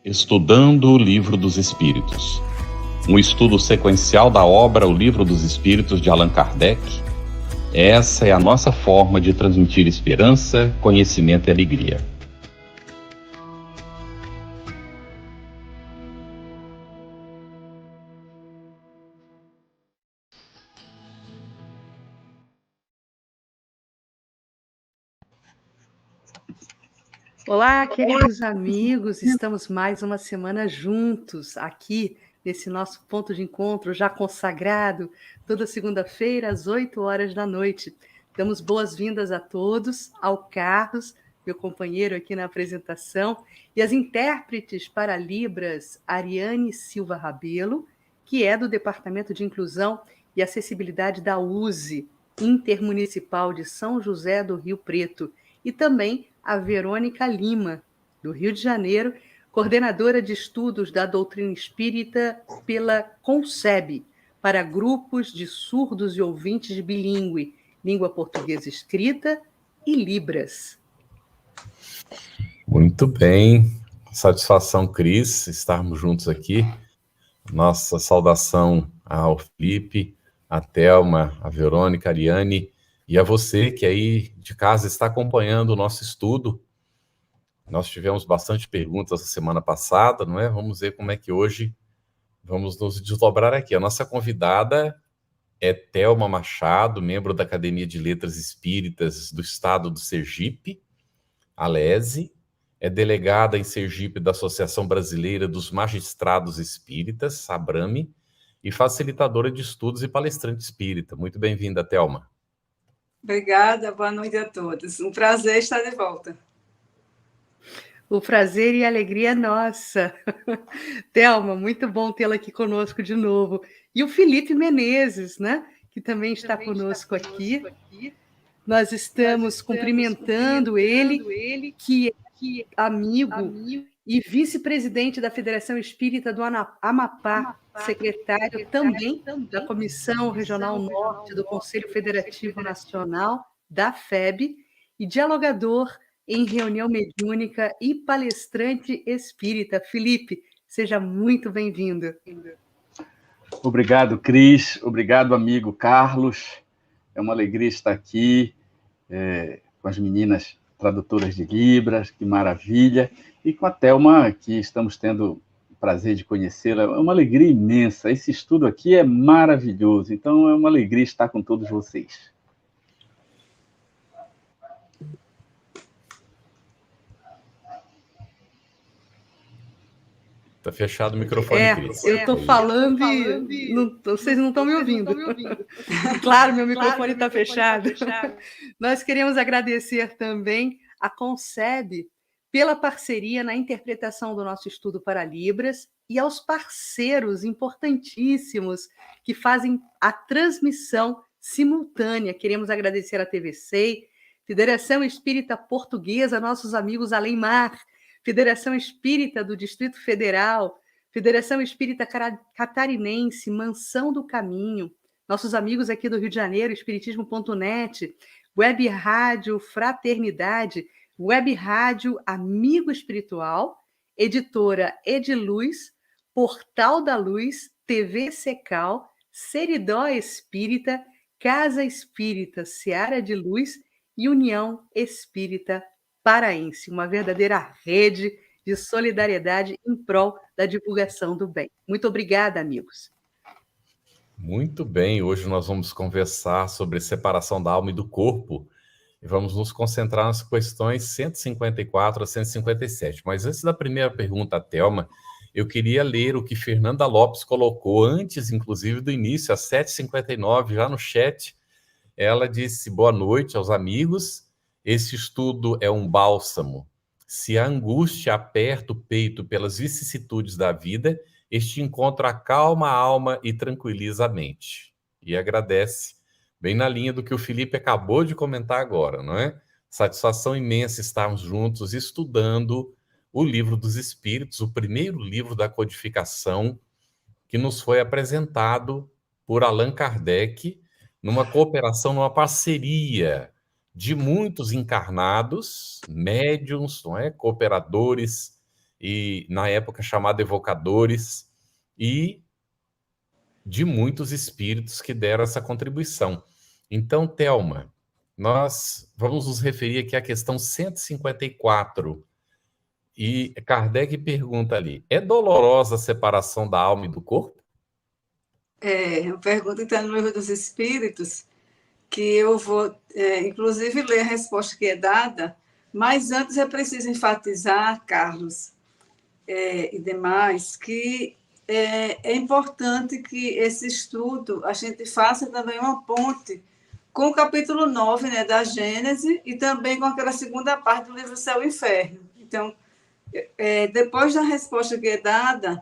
Estudando o Livro dos Espíritos. Um estudo sequencial da obra O Livro dos Espíritos de Allan Kardec. Essa é a nossa forma de transmitir esperança, conhecimento e alegria. Olá, queridos amigos, estamos mais uma semana juntos aqui nesse nosso ponto de encontro já consagrado, toda segunda-feira às 8 horas da noite. Damos boas-vindas a todos, ao Carlos, meu companheiro aqui na apresentação, e as intérpretes para Libras, Ariane Silva Rabelo, que é do Departamento de Inclusão e Acessibilidade da USE, Intermunicipal de São José do Rio Preto, e também a Verônica Lima, do Rio de Janeiro, coordenadora de estudos da doutrina espírita pela CONCEB, para grupos de surdos e ouvintes bilíngue, língua portuguesa escrita e Libras. Muito bem, satisfação, Cris, estarmos juntos aqui. Nossa saudação ao Felipe, a Thelma, a Verônica, a Ariane e a você que aí de casa está acompanhando o nosso estudo. Nós tivemos bastante perguntas na semana passada, não é? Vamos ver como é que hoje vamos nos desdobrar aqui. A nossa convidada é Thelma Machado, membro da Academia de Letras Espíritas do Estado do Sergipe, ALESE, é delegada em Sergipe da Associação Brasileira dos Magistrados Espíritas, ABRAME, e facilitadora de estudos e palestrante espírita. Muito bem-vinda, Thelma. Obrigada, boa noite a todos. Um prazer estar de volta. O prazer e a alegria é nossa. Thelma, muito bom tê-la aqui conosco de novo. E o Felipe Menezes, né? Que também está conosco aqui. Nós estamos cumprimentando ele, que é amigo e vice-presidente da Federação Espírita do Amapá, secretário também da Comissão Regional Norte do Conselho Federativo Nacional, da FEB, e dialogador em reunião mediúnica e palestrante espírita. Felipe, seja muito bem-vindo. Obrigado, Cris. Obrigado, amigo Carlos. É uma alegria estar aqui com as meninas tradutoras de Libras, que maravilha. E com a Thelma, que estamos tendo o prazer de conhecê-la. É uma alegria imensa. Esse estudo aqui é maravilhoso. Então, é uma alegria estar com todos vocês. Está fechado o microfone, Cris. Eu estou falando e vocês não estão me ouvindo. Claro, meu microfone está fechado. Nós queremos agradecer também a CONCEB pela parceria na interpretação do nosso estudo para Libras e aos parceiros importantíssimos que fazem a transmissão simultânea. Queremos agradecer a TVC, Federação Espírita Portuguesa, nossos amigos Além Mar, Federação Espírita do Distrito Federal, Federação Espírita Catarinense, Mansão do Caminho, nossos amigos aqui do Rio de Janeiro, espiritismo.net, Web Rádio Fraternidade, Web Rádio Amigo Espiritual, Editora Ediluz, Portal da Luz, TV Secal, Seridó Espírita, Casa Espírita Seara de Luz e União Espírita Paraense, uma verdadeira rede de solidariedade em prol da divulgação do bem. Muito obrigada, amigos. Muito bem, hoje nós vamos conversar sobre separação da alma e do corpo e vamos nos concentrar nas questões 154 a 157. Mas antes da primeira pergunta, Thelma, eu queria ler o que Fernanda Lopes colocou antes, inclusive, do início, às 7h59, já no chat. Ela disse: boa noite aos amigos. Esse estudo é um bálsamo. Se a angústia aperta o peito pelas vicissitudes da vida, este encontro acalma a alma e tranquiliza a mente. E agradece, bem na linha do que o Felipe acabou de comentar agora, não é? Satisfação imensa estarmos juntos estudando o Livro dos Espíritos, o primeiro livro da codificação que nos foi apresentado por Allan Kardec, numa cooperação, numa parceria de muitos encarnados, médiuns, não é? Cooperadores e na época chamado evocadores, e de muitos espíritos que deram essa contribuição. Então, Thelma, nós vamos nos referir aqui à questão 154. E Kardec pergunta ali: é dolorosa a separação da alma e do corpo? A pergunta está no Livro dos Espíritos, que eu vou, inclusive, ler a resposta que é dada, mas antes é preciso enfatizar, Carlos, e demais, que é importante que esse estudo, a gente faça também uma ponte com o capítulo 9, né, da Gênese, e também com aquela segunda parte do livro Céu e Inferno. Então, depois da resposta que é dada,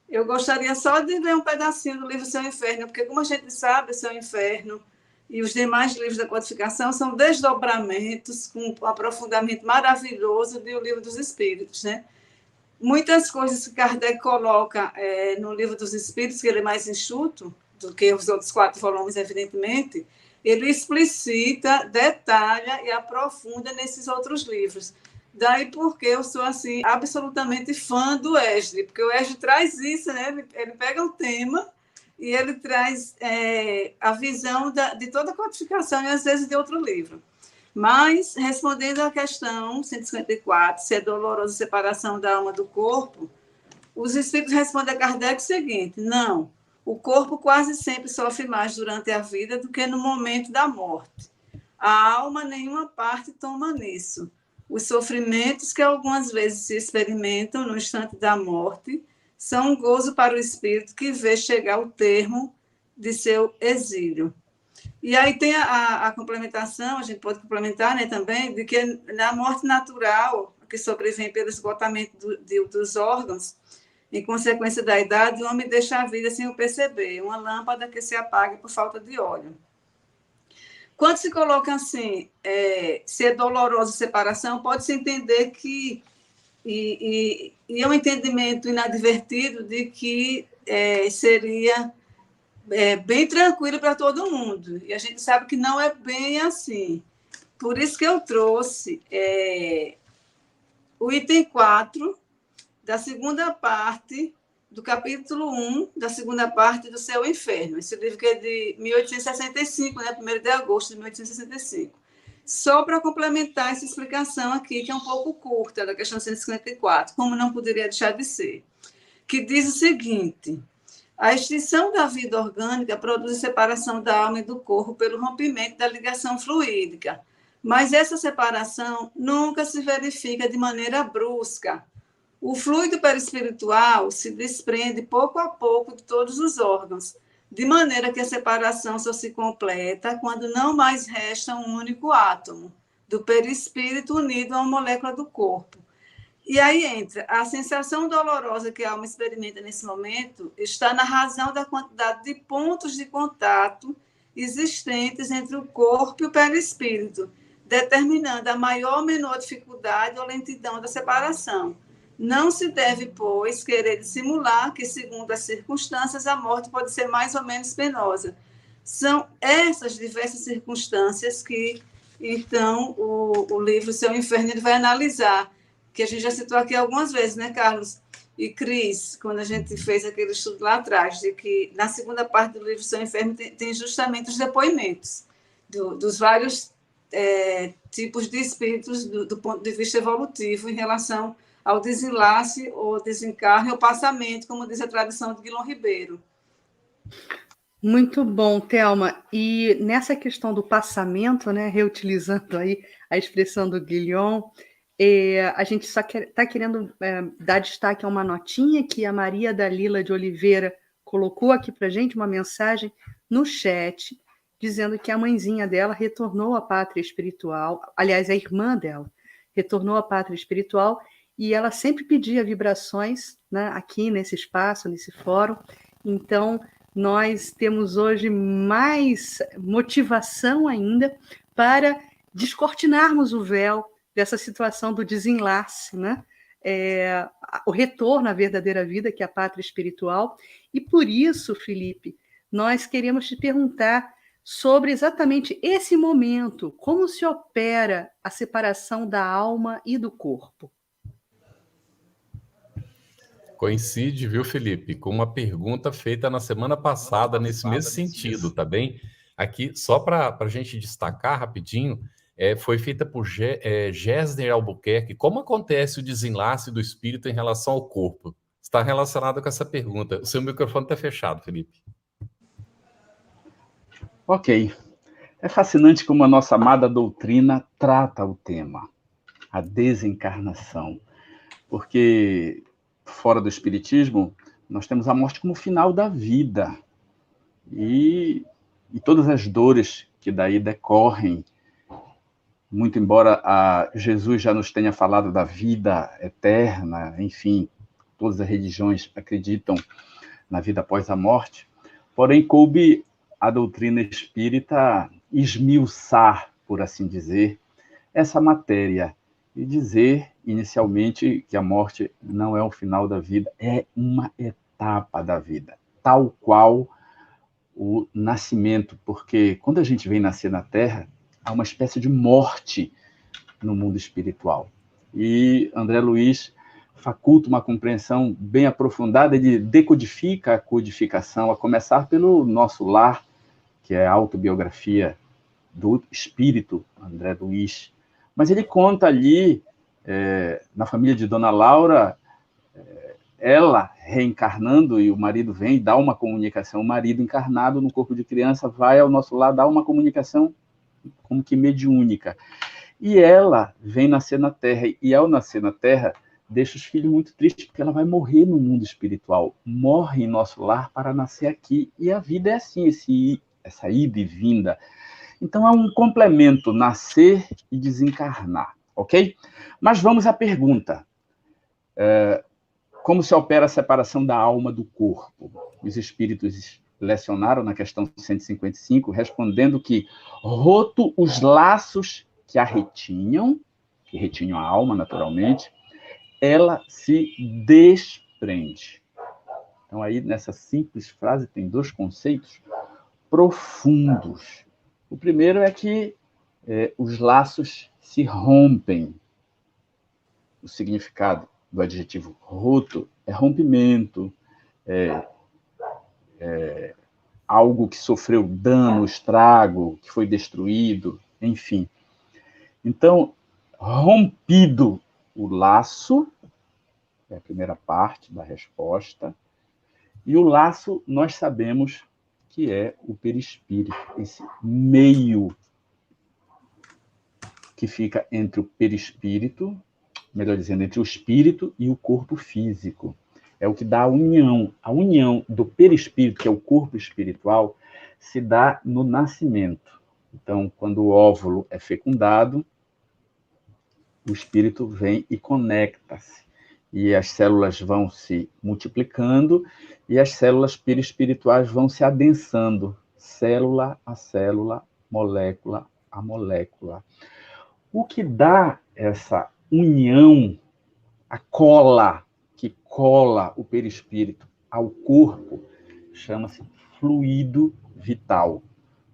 eu gostaria só de ler um pedacinho do livro Céu e Inferno, porque, como a gente sabe, Céu e Inferno e os demais livros da codificação são desdobramentos com um aprofundamento maravilhoso do Livro dos Espíritos, né? Muitas coisas que Kardec coloca no Livro dos Espíritos, que ele é mais enxuto do que os outros 4 volumes, evidentemente, ele explicita, detalha e aprofunda nesses outros livros. Daí porque eu sou, assim, absolutamente fã do Esdras, porque o Esdras traz isso, né? Ele pega o tema e ele traz a visão de toda a codificação e, às vezes, de outro livro. Mas, respondendo à questão 154, se é dolorosa a separação da alma do corpo, os espíritos respondem a Kardec o seguinte: não, o corpo quase sempre sofre mais durante a vida do que no momento da morte. A alma, nenhuma parte toma nisso. Os sofrimentos que algumas vezes se experimentam no instante da morte são um gozo para o espírito que vê chegar o termo de seu exílio. E aí tem a complementação, a gente pode complementar, né, também, de que na morte natural, que sobrevém pelo esgotamento dos órgãos, em consequência da idade, o homem deixa a vida sem o perceber, uma lâmpada que se apaga por falta de óleo. Quando se coloca assim, se é dolorosa a separação, pode-se entender que, e é um entendimento inadvertido de que seria bem tranquilo para todo mundo. E a gente sabe que não é bem assim. Por isso que eu trouxe o item 4 da segunda parte do capítulo 1, da segunda parte do Céu e Inferno. Esse livro que é de 1865, né? 1º de agosto de 1865. Só para complementar essa explicação aqui, que é um pouco curta, da questão 154, como não poderia deixar de ser, que diz o seguinte: a extinção da vida orgânica produz separação da alma e do corpo pelo rompimento da ligação fluídica, mas essa separação nunca se verifica de maneira brusca. O fluido perispiritual se desprende pouco a pouco de todos os órgãos, de maneira que a separação só se completa quando não mais resta um único átomo do perispírito unido a uma molécula do corpo. E aí entra a sensação dolorosa que a alma experimenta nesse momento, está na razão da quantidade de pontos de contato existentes entre o corpo e o perispírito, determinando a maior ou menor dificuldade ou lentidão da separação. Não se deve, pois, querer dissimular que, segundo as circunstâncias, a morte pode ser mais ou menos penosa. São essas diversas circunstâncias que, então, o livro Céu e Inferno ele vai analisar, que a gente já citou aqui algumas vezes, né, Carlos e Cris, quando a gente fez aquele estudo lá atrás, de que na segunda parte do livro Céu e Inferno tem justamente os depoimentos dos vários tipos de espíritos do ponto de vista evolutivo em relação ao desenlace, ou desencarne, ou passamento, como diz a tradição de Guilherme Ribeiro. Muito bom, Thelma. E nessa questão do passamento, né, reutilizando aí a expressão do Guilherme, a gente só está querendo dar destaque a uma notinha que a Maria Dalila de Oliveira colocou aqui para a gente, uma mensagem no chat, dizendo que a mãezinha dela retornou à pátria espiritual, aliás, a irmã dela retornou à pátria espiritual, e ela sempre pedia vibrações, né, aqui nesse espaço, nesse fórum. Então, nós temos hoje mais motivação ainda para descortinarmos o véu dessa situação do desenlace, né? O retorno à verdadeira vida, que é a pátria espiritual. E por isso, Felipe, nós queremos te perguntar sobre exatamente esse momento, como se opera a separação da alma e do corpo. Coincide, viu, Felipe, com uma pergunta feita na semana passada nesse mesmo sentido, tá bem? Aqui, só para a gente destacar rapidinho, foi feita por Gessner Albuquerque. Como acontece o desenlace do espírito em relação ao corpo? Está relacionado com essa pergunta. O seu microfone está fechado, Felipe. Ok. É fascinante como a nossa amada doutrina trata o tema, a desencarnação, porque fora do espiritismo, nós temos a morte como final da vida e todas as dores que daí decorrem, muito embora Jesus já nos tenha falado da vida eterna, enfim, todas as religiões acreditam na vida após a morte, porém coube a doutrina espírita esmiuçar, por assim dizer, essa matéria e dizer, inicialmente, que a morte não é o final da vida, é uma etapa da vida, tal qual o nascimento, porque quando a gente vem nascer na Terra, há uma espécie de morte no mundo espiritual. E André Luiz faculta uma compreensão bem aprofundada, ele decodifica a codificação, a começar pelo nosso lar, que é a autobiografia do espírito André Luiz. Mas ele conta ali, na família de Dona Laura, ela reencarnando e o marido vem dar uma comunicação, o marido encarnado no corpo de criança vai ao nosso lar dar uma comunicação como que mediúnica. E ela vem nascer na Terra, e ao nascer na Terra, deixa os filhos muito tristes, porque ela vai morrer no mundo espiritual, morre em nosso lar para nascer aqui. E a vida é assim, essa ida e vinda. Então, é um complemento, nascer e desencarnar, ok? Mas vamos à pergunta. Como se opera a separação da alma do corpo? Os espíritos lecionaram na questão 155, respondendo que, roto os laços que a retinham, que retinham a alma, naturalmente, ela se desprende. Então, aí, nessa simples frase, tem dois conceitos profundos. O primeiro é que os laços se rompem. O significado do adjetivo roto é rompimento, algo que sofreu dano, estrago, que foi destruído, enfim. Então, rompido o laço, é a primeira parte da resposta, e o laço nós sabemos que é o perispírito, esse meio que fica entre o perispírito, melhor dizendo, entre o espírito e o corpo físico. É o que dá a união. A união do perispírito, que é o corpo espiritual, se dá no nascimento. Então, quando o óvulo é fecundado, o espírito vem e conecta-se. E as células vão se multiplicando e as células perispirituais vão se adensando, célula a célula, molécula a molécula. O que dá essa união, a cola, que cola o perispírito ao corpo, chama-se fluido vital.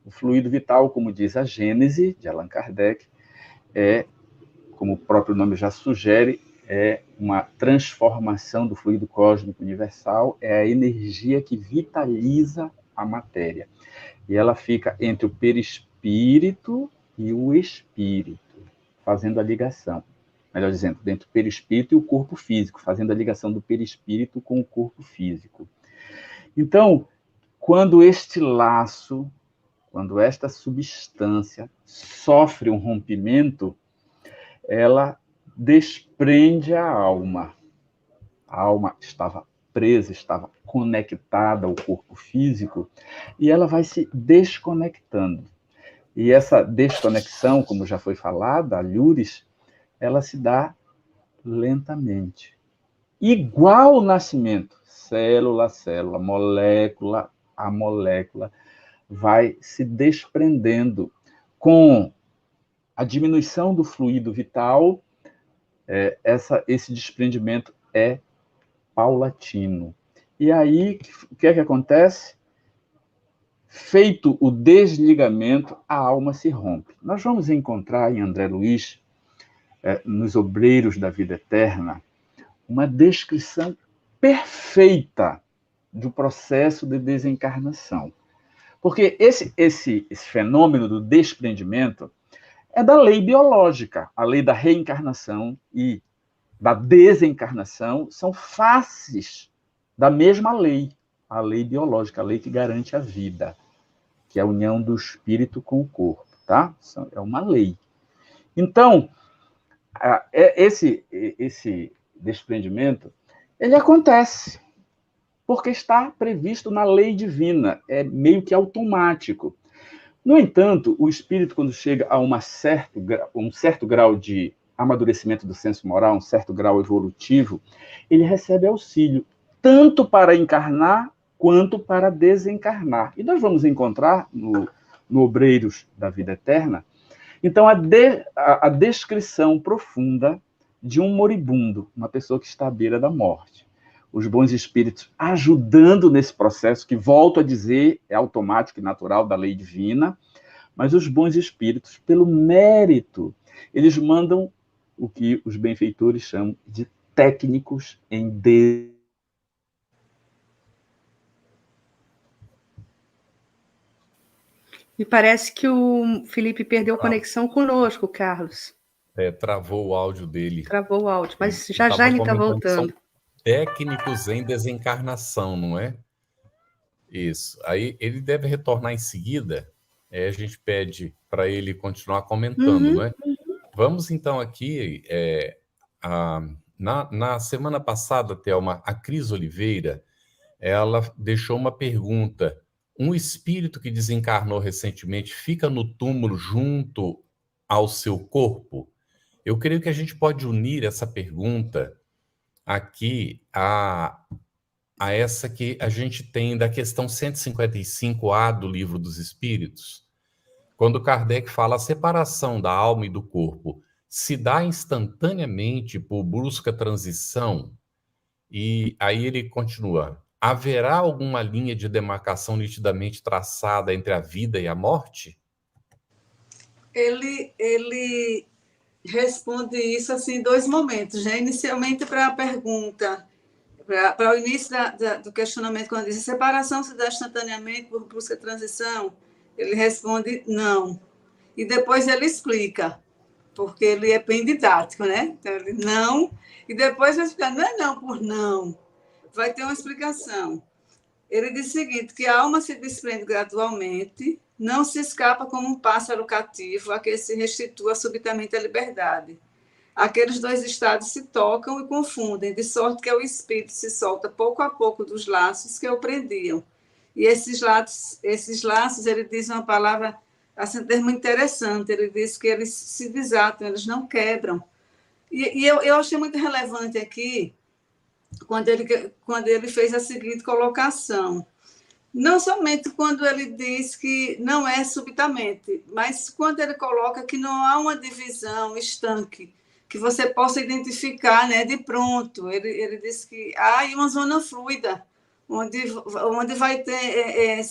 O fluido vital, como diz a Gênese, de Allan Kardec, como o próprio nome já sugere, é uma transformação do fluido cósmico universal, é a energia que vitaliza a matéria. E ela fica entre o perispírito e o espírito, fazendo a ligação. Melhor dizendo, entre o perispírito e o corpo físico, fazendo a ligação do perispírito com o corpo físico. Então, quando este laço, quando esta substância sofre um rompimento, ela desprende a alma. A alma estava presa, estava conectada ao corpo físico, e ela vai se desconectando. E essa desconexão, como já foi falada, a Lures, ela se dá lentamente. Igual ao nascimento, célula a célula, molécula a molécula, vai se desprendendo com a diminuição do fluido vital. Esse desprendimento é paulatino. E aí, o que é que acontece? Feito o desligamento, a alma se rompe. Nós vamos encontrar em André Luiz, nos Obreiros da Vida Eterna, uma descrição perfeita do processo de desencarnação. Porque esse fenômeno do desprendimento é da lei biológica. A lei da reencarnação e da desencarnação são faces da mesma lei, a lei biológica, a lei que garante a vida, que é a união do espírito com o corpo, tá? É uma lei. Então, esse desprendimento, ele acontece porque está previsto na lei divina, é meio que automático. No entanto, o espírito, quando chega a um certo grau de amadurecimento do senso moral, um certo grau evolutivo, ele recebe auxílio, tanto para encarnar quanto para desencarnar. E nós vamos encontrar no Obreiros da Vida Eterna, então, a descrição profunda de um moribundo, uma pessoa que está à beira da morte. Os bons espíritos ajudando nesse processo, que, volto a dizer, é automático e natural da lei divina, mas os bons espíritos, pelo mérito, eles mandam o que os benfeitores chamam de técnicos em Me parece que o Felipe perdeu conexão conosco, Carlos. Travou o áudio dele. Travou o áudio, mas já ele está voltando. Técnicos em desencarnação, não é? Isso. Aí ele deve retornar em seguida. A gente pede para ele continuar comentando, não é? Vamos então aqui. Na semana passada, Thelma, a Cris Oliveira, ela deixou uma pergunta. Um espírito que desencarnou recentemente fica no túmulo junto ao seu corpo? Eu creio que a gente pode unir essa pergunta aqui a essa que a gente tem da questão 155A do Livro dos Espíritos, quando Kardec fala a separação da alma e do corpo se dá instantaneamente por brusca transição, e aí ele continua: haverá alguma linha de demarcação nitidamente traçada entre a vida e a morte? Ele responde isso assim em dois momentos, né? Inicialmente para a pergunta, para o início do questionamento, quando diz: a separação se dá instantaneamente por brusca transição, ele responde não. E depois ele explica, porque ele é bem didático, né? Então ele não, e depois vai explicar: não é não por não, vai ter uma explicação. Ele diz o seguinte, que a alma se desprende gradualmente, não se escapa como um pássaro cativo a que se restitua subitamente à liberdade. Aqueles dois estados se tocam e confundem, de sorte que o espírito se solta pouco a pouco dos laços que o prendiam. E esses laços, ele diz uma palavra, assim, um termo interessante, ele diz que eles se desatam, eles não quebram. E eu achei muito relevante aqui, quando ele fez a seguinte colocação. Não somente quando ele diz que não é subitamente, mas quando ele coloca que não há uma divisão estanque, que você possa identificar, né, de pronto. Ele diz que há uma zona fluida, onde vai ter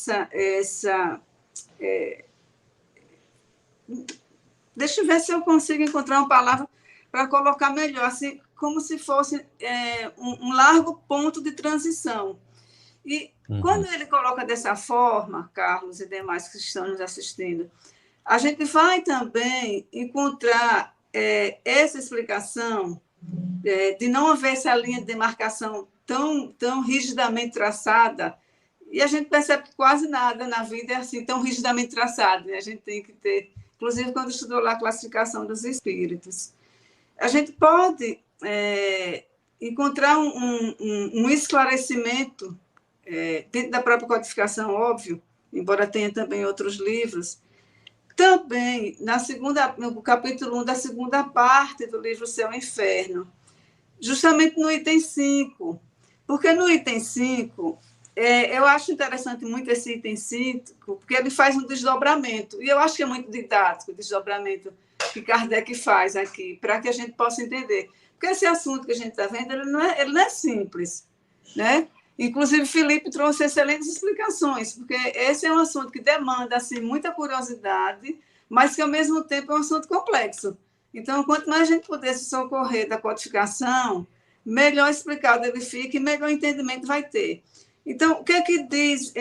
deixa eu ver se eu consigo encontrar uma palavra para colocar melhor, assim, como se fosse um largo ponto de transição. E quando ele coloca dessa forma, Carlos e demais que estão nos assistindo, a gente vai também encontrar essa explicação de não haver essa linha de demarcação tão rigidamente traçada, e a gente percebe que quase nada na vida é assim tão rigidamente traçado, né? A gente tem que ter, inclusive quando estudou lá a classificação dos espíritos, a gente pode encontrar um esclarecimento dentro da própria codificação, óbvio, embora tenha também outros livros, também no capítulo 1 da segunda parte do livro Céu e Inferno, justamente no item 5, porque no item 5, eu acho interessante muito esse item 5, porque ele faz um desdobramento, e eu acho que é muito didático o desdobramento que Kardec faz aqui, para que a gente possa entender. Porque esse assunto que a gente está vendo, ele não é simples, né? Inclusive, Felipe trouxe excelentes explicações, porque esse é um assunto que demanda assim, muita curiosidade, mas que, ao mesmo tempo, é um assunto complexo. Então, quanto mais a gente puder se socorrer da codificação, melhor explicado ele fica e melhor entendimento vai ter. Então, o que é que diz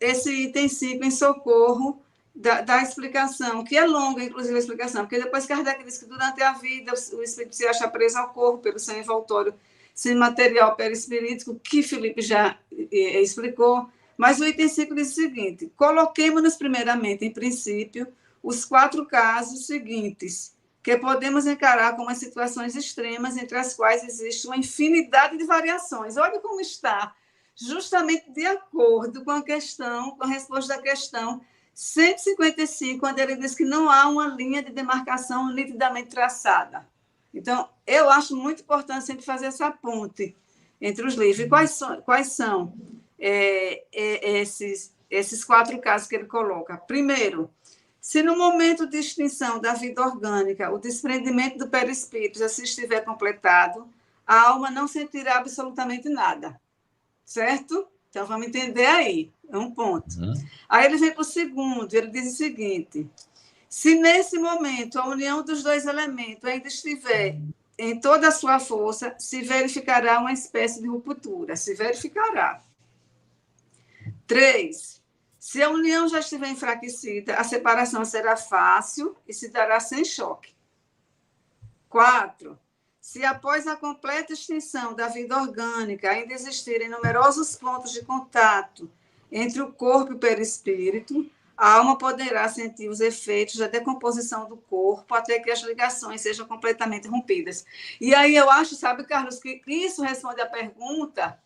esse item 5 em socorro da explicação, que é longa, inclusive, a explicação, porque depois Kardec diz que durante a vida o espírito se acha preso ao corpo pelo seu envoltório sem material perispirítico, que Felipe já explicou, mas o item 5 diz o seguinte: coloquemos-nos primeiramente, em princípio, os 4 casos seguintes, que podemos encarar como as situações extremas, entre as quais existe uma infinidade de variações. Olha como está, justamente de acordo com a questão, com a resposta da questão 155, quando ele diz que não há uma linha de demarcação nitidamente traçada. Então, eu acho muito importante sempre fazer essa ponte entre os livros. E quais são esses 4 casos que ele coloca? Primeiro, se no momento de extinção da vida orgânica o desprendimento do perispírito já se estiver completado, a alma não sentirá absolutamente nada. Certo? Então, vamos entender aí. É um ponto. Aí ele vem para o segundo, ele diz o seguinte: se nesse momento a união dos 2 elementos ainda estiver em toda a sua força, se verificará uma espécie de ruptura. Se verificará. 3. Se a união já estiver enfraquecida, a separação será fácil e se dará sem choque. 4. Se após a completa extinção da vida orgânica ainda existirem numerosos pontos de contato entre o corpo e o perispírito, a alma poderá sentir os efeitos da decomposição do corpo até que as ligações sejam completamente rompidas. E aí eu acho, sabe, Carlos, que isso responde à pergunta,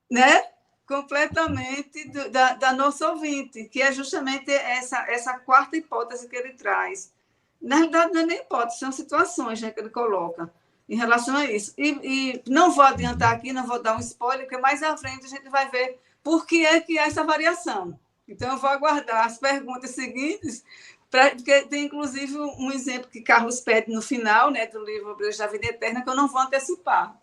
né? Completamente da nossa ouvinte, que é justamente essa 4ª hipótese que ele traz. Na realidade, não é nem hipótese, são situações, né, que ele coloca em relação a isso. E não vou adiantar aqui, não vou dar um spoiler, porque mais à frente a gente vai ver por que é que há essa variação. Então, eu vou aguardar as perguntas seguintes, porque tem, inclusive, um exemplo que Carlos pede no final, né, do livro Obreiros da Vida Eterna, que eu não vou antecipar.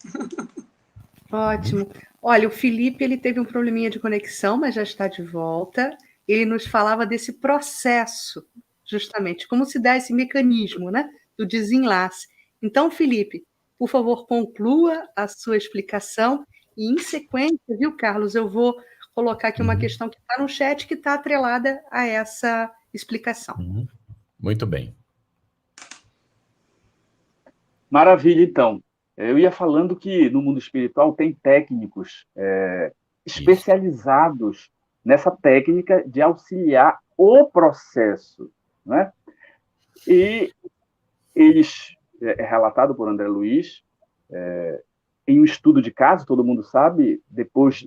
Ótimo. Olha, o Felipe ele teve um probleminha de conexão, mas já está de volta. Ele nos falava desse processo, justamente, como se dá esse mecanismo, né, do desenlace. Então, Felipe, por favor, conclua a sua explicação e, em sequência, viu, Carlos, eu vou colocar aqui uma questão que está no chat que está atrelada a essa explicação. Muito bem. Maravilha, então. Eu ia falando que no mundo espiritual tem técnicos especializados nessa técnica de auxiliar o processo, né? E eles, é relatado por André Luiz, em um estudo de caso, todo mundo sabe, depois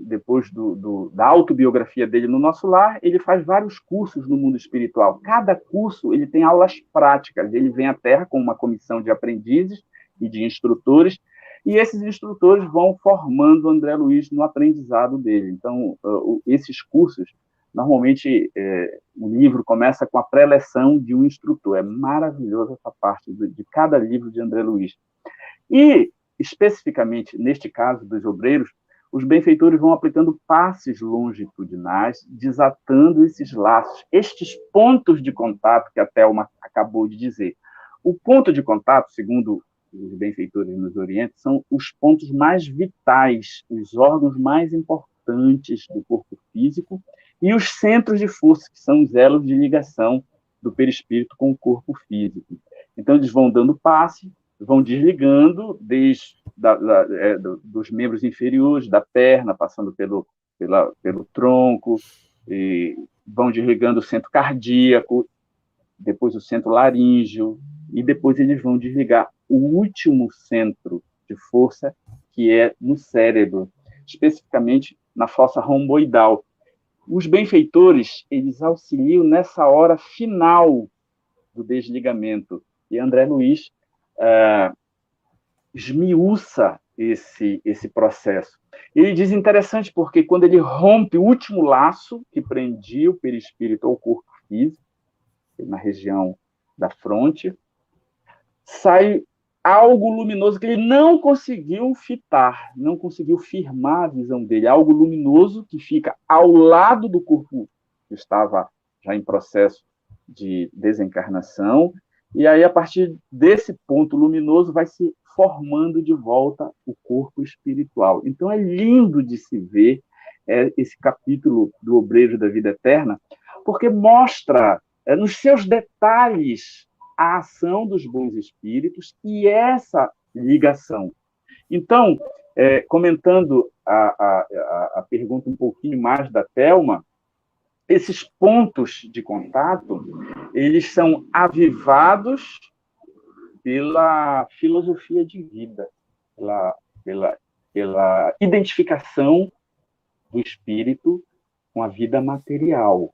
da autobiografia dele no Nosso Lar, ele faz vários cursos no mundo espiritual. Cada curso ele tem aulas práticas, ele vem à Terra com uma comissão de aprendizes e de instrutores, e esses instrutores vão formando o André Luiz no aprendizado dele. Então, esses cursos, normalmente, o livro começa com a preleção de um instrutor. É maravilhosa essa parte de cada livro de André Luiz. E, especificamente, neste caso dos obreiros, os benfeitores vão aplicando passes longitudinais, desatando esses laços, estes pontos de contato que a Thelma acabou de dizer. O ponto de contato, segundo os benfeitores nos orientam, são os pontos mais vitais, os órgãos mais importantes do corpo físico e os centros de força, que são os elos de ligação do perispírito com o corpo físico. Então, eles vão dando passe, vão desligando dos membros inferiores, da perna, passando pelo tronco, e vão desligando o centro cardíaco, depois o centro laríngeo, e depois eles vão desligar o último centro de força, que é no cérebro, especificamente na fossa romboidal. Os benfeitores, eles auxiliam nessa hora final do desligamento, e André Luiz esmiuça esse processo. Ele diz interessante porque quando ele rompe o último laço que prendia o perispírito ao corpo físico, na região da fronte, sai algo luminoso que ele não conseguiu fitar, não conseguiu firmar a visão dele, algo luminoso que fica ao lado do corpo que estava já em processo de desencarnação, e aí, a partir desse ponto luminoso, vai se formando de volta o corpo espiritual. Então, é lindo de se ver esse capítulo do Obreiro da Vida Eterna, porque mostra, nos seus detalhes, a ação dos bons espíritos e essa ligação. Então, comentando a pergunta um pouquinho mais da Thelma, esses pontos de contato, eles são avivados pela filosofia de vida, pela identificação do espírito com a vida material.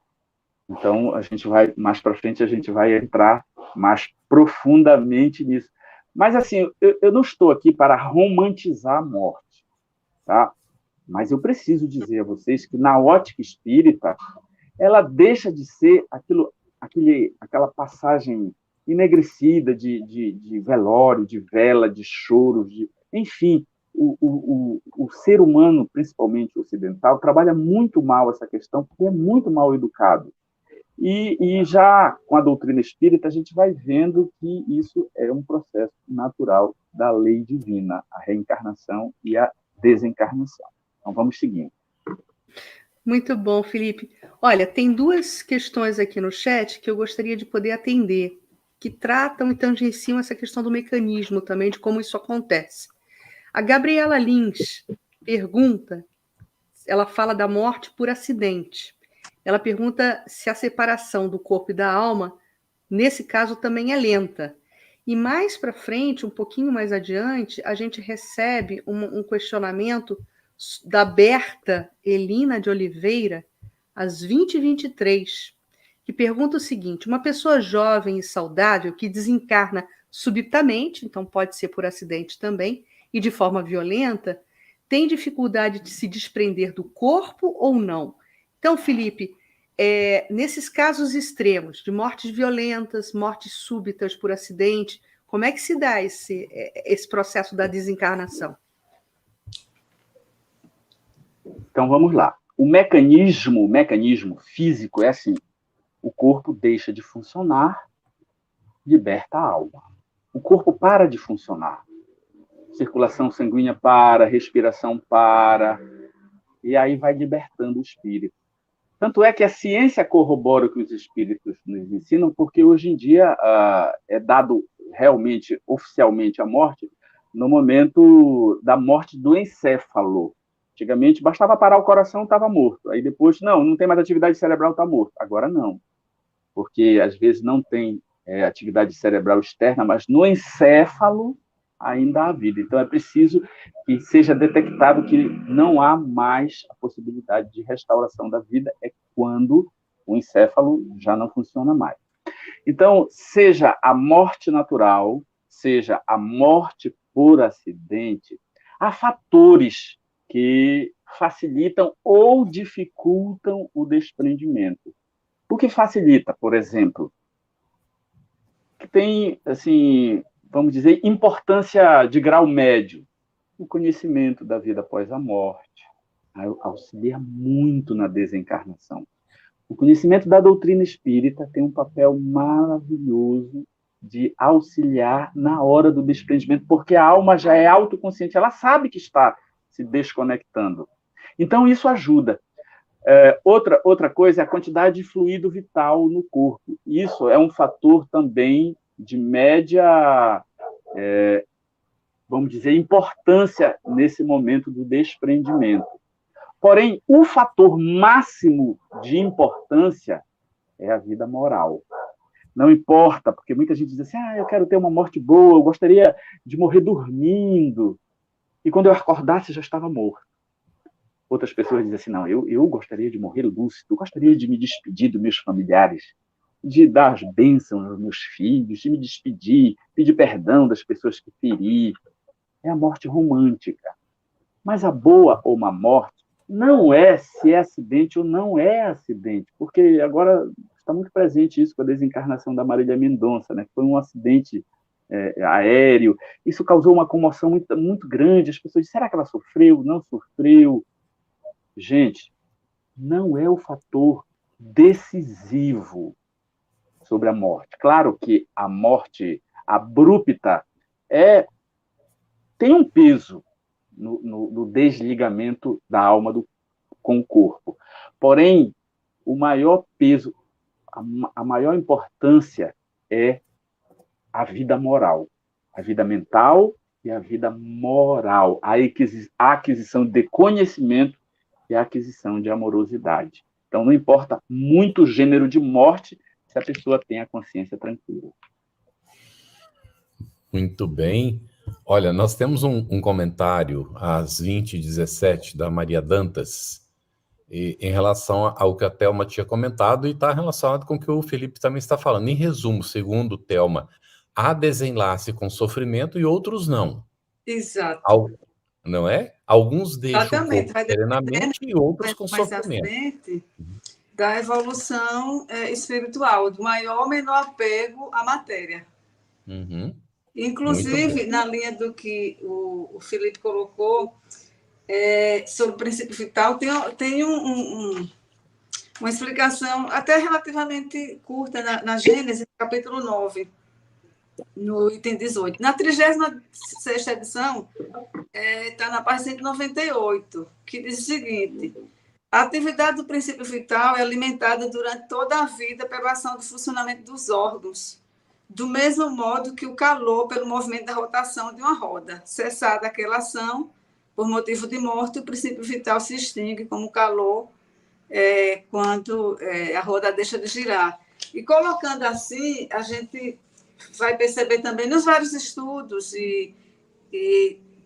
Então, a gente vai, mais para frente, a gente vai entrar mais profundamente nisso. Mas, assim, eu não estou aqui para romantizar a morte, tá? Mas eu preciso dizer a vocês que, na ótica espírita, ela deixa de ser aquela passagem enegrecida de velório, de vela, de choro, enfim, o ser humano, principalmente ocidental, trabalha muito mal essa questão, porque é muito mal educado. E já com a doutrina espírita, a gente vai vendo que isso é um processo natural da lei divina, a reencarnação e a desencarnação. Então, vamos seguindo. Muito bom, Felipe. Olha, tem duas questões aqui no chat que eu gostaria de poder atender, que tratam e tangenciam essa questão do mecanismo também, de como isso acontece. A Gabriela Lins pergunta, ela fala da morte por acidente. Ela pergunta se a separação do corpo e da alma, nesse caso, também é lenta. E mais para frente, um pouquinho mais adiante, a gente recebe um questionamento da Berta Elina de Oliveira, às 20h23, que pergunta o seguinte: uma pessoa jovem e saudável que desencarna subitamente, então pode ser por acidente também, e de forma violenta, tem dificuldade de se desprender do corpo ou não? Então, Felipe, nesses casos extremos, de mortes violentas, mortes súbitas por acidente, como é que se dá esse processo da desencarnação? Então, vamos lá. O mecanismo físico é assim: o corpo deixa de funcionar, liberta a alma. O corpo para de funcionar. Circulação sanguínea para, respiração para, e aí vai libertando o espírito. Tanto é que a ciência corrobora o que os espíritos nos ensinam, porque hoje em dia é dado realmente, oficialmente, a morte no momento da morte do encéfalo. Antigamente, bastava parar o coração, estava morto. Aí depois, não tem mais atividade cerebral, está morto. Agora não, porque às vezes não tem atividade cerebral externa, mas no encéfalo ainda há vida. Então, é preciso que seja detectado que não há mais a possibilidade de restauração da vida, é quando o encéfalo já não funciona mais. Então, seja a morte natural, seja a morte por acidente, há fatores que facilitam ou dificultam o desprendimento. O que facilita, por exemplo, que tem, assim, vamos dizer, importância de grau médio, o conhecimento da vida após a morte, auxilia muito na desencarnação. O conhecimento da doutrina espírita tem um papel maravilhoso de auxiliar na hora do desprendimento, porque a alma já é autoconsciente, ela sabe que está se desconectando. Então, isso ajuda. Outra coisa é a quantidade de fluido vital no corpo. Isso é um fator também de média, vamos dizer, importância nesse momento do desprendimento. Porém, o fator máximo de importância é a vida moral. Não importa, porque muita gente diz assim, eu quero ter uma morte boa, eu gostaria de morrer dormindo. E quando eu acordasse, já estava morto. Outras pessoas dizem assim, não, eu gostaria de morrer lúcido, eu gostaria de me despedir dos meus familiares, de dar as bênçãos aos meus filhos, de me despedir, pedir perdão das pessoas que feri. É a morte romântica. Mas a boa ou má morte não é se é acidente ou não é acidente, porque agora está muito presente isso com a desencarnação da Marília Mendonça, né? Foi um acidente aéreo, isso causou uma comoção muito, muito grande, as pessoas disseram, será que ela sofreu? Não sofreu? Gente, não é o fator decisivo. sobre a morte. Claro que a morte abrupta tem um peso no desligamento da alma com o corpo. Porém, o maior peso, a maior importância é a vida moral, a vida mental e a vida moral, a aquisição de conhecimento e a aquisição de amorosidade. Então, não importa muito o gênero de morte, se a pessoa tem a consciência tranquila. Muito bem. Olha, nós temos um comentário às 20h17 da Maria Dantas, em relação ao que a Thelma tinha comentado, e está relacionado com o que o Felipe também está falando. Em resumo, segundo Thelma, há desenlace com sofrimento e outros não. Exato. Não é? Alguns deixam Exatamente. o corpo serenamente e outros com mais sofrimento. À frente, da evolução espiritual, do maior ou menor apego à matéria. Uhum. Inclusive, na linha do que o Felipe colocou, sobre o princípio vital, tem uma explicação até relativamente curta na Gênesis, capítulo 9, no item 18. Na 36ª edição, está na página 198, que diz o seguinte: a atividade do princípio vital é alimentada durante toda a vida pela ação do funcionamento dos órgãos, do mesmo modo que o calor pelo movimento da rotação de uma roda. Cessada aquela ação, por motivo de morte, o princípio vital se extingue como calor quando a roda deixa de girar. E colocando assim, a gente vai perceber também nos vários estudos e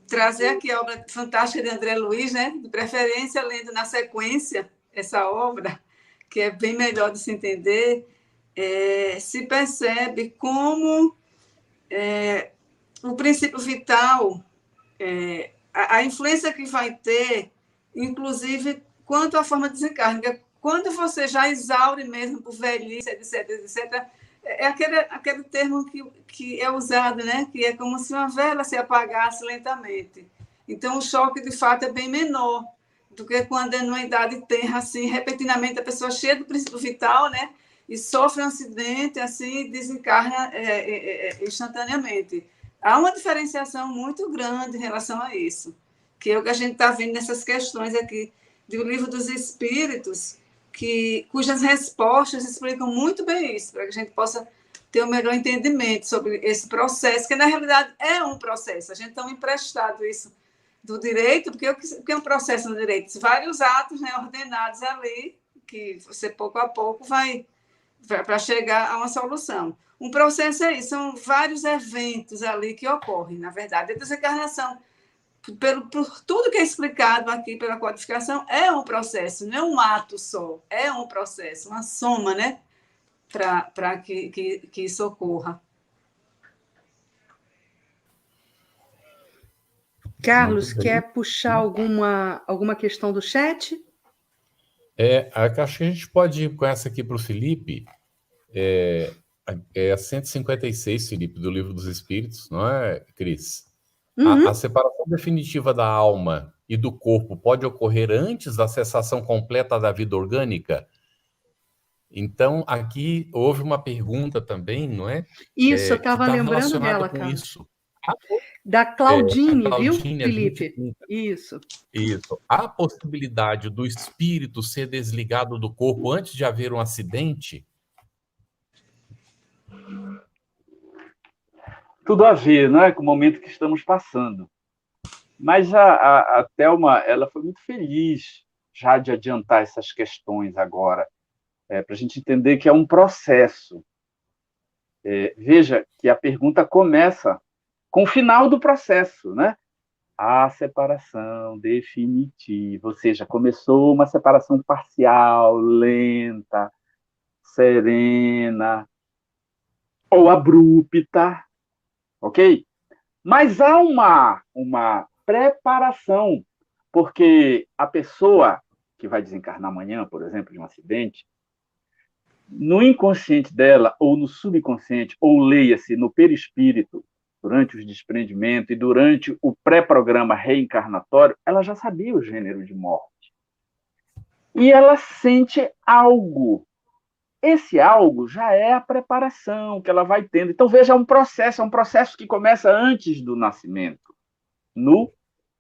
trazer aqui a obra fantástica de André Luiz, né? De preferência lendo na sequência essa obra, que é bem melhor de se entender, se percebe como o princípio vital, a influência que vai ter, inclusive, quanto à forma de desencarne. Quando você já exaure mesmo por velhice, etc., etc., é aquele termo que é usado, né? Que é como se uma vela se apagasse lentamente. Então, o choque, de fato, é bem menor do que quando é numa idade tenra, assim, repentinamente, a pessoa cheia do princípio vital, né? E sofre um acidente, assim, e desencarna instantaneamente. Há uma diferenciação muito grande em relação a isso, que é o que a gente está vendo nessas questões aqui do Livro dos Espíritos, cujas respostas explicam muito bem isso, para que a gente possa ter um melhor entendimento sobre esse processo, que na realidade é um processo. A gente está emprestado isso do direito, porque o que é um processo no direito? Vários atos, né, ordenados ali, que você pouco a pouco vai para chegar a uma solução. Um processo é isso, são vários eventos ali que ocorrem, na verdade. A desencarnação, por tudo que é explicado aqui pela codificação, é um processo, não é um ato só, é um processo, uma soma, né, para que isso ocorra. Carlos, quer puxar alguma questão do chat? Acho que a gente pode ir com essa aqui para o Felipe. A 156, Felipe, do Livro dos Espíritos, não é, Cris? Uhum. A separação definitiva da alma e do corpo pode ocorrer antes da cessação completa da vida orgânica? Então, aqui houve uma pergunta também, não é? Isso, eu estava lembrando dela, Carlos. Isso. Da Claudine, Claudine, viu, Felipe? Isso. Há possibilidade do espírito ser desligado do corpo antes de haver um acidente? Tudo a ver, não é, com o momento que estamos passando. Mas a Thelma, ela foi muito feliz já de adiantar essas questões agora, para a gente entender que é um processo. Veja que a pergunta começa com o final do processo, né? A separação definitiva, ou seja, começou uma separação parcial, lenta, serena ou abrupta, ok? Mas há uma preparação, porque a pessoa que vai desencarnar amanhã, por exemplo, de um acidente, no inconsciente dela, ou no subconsciente, ou leia-se no perispírito, durante o desprendimento e durante o pré-programa reencarnatório, ela já sabia o gênero de morte. E ela sente algo esse algo já é a preparação que ela vai tendo. Então, veja, é um processo que começa antes do nascimento, no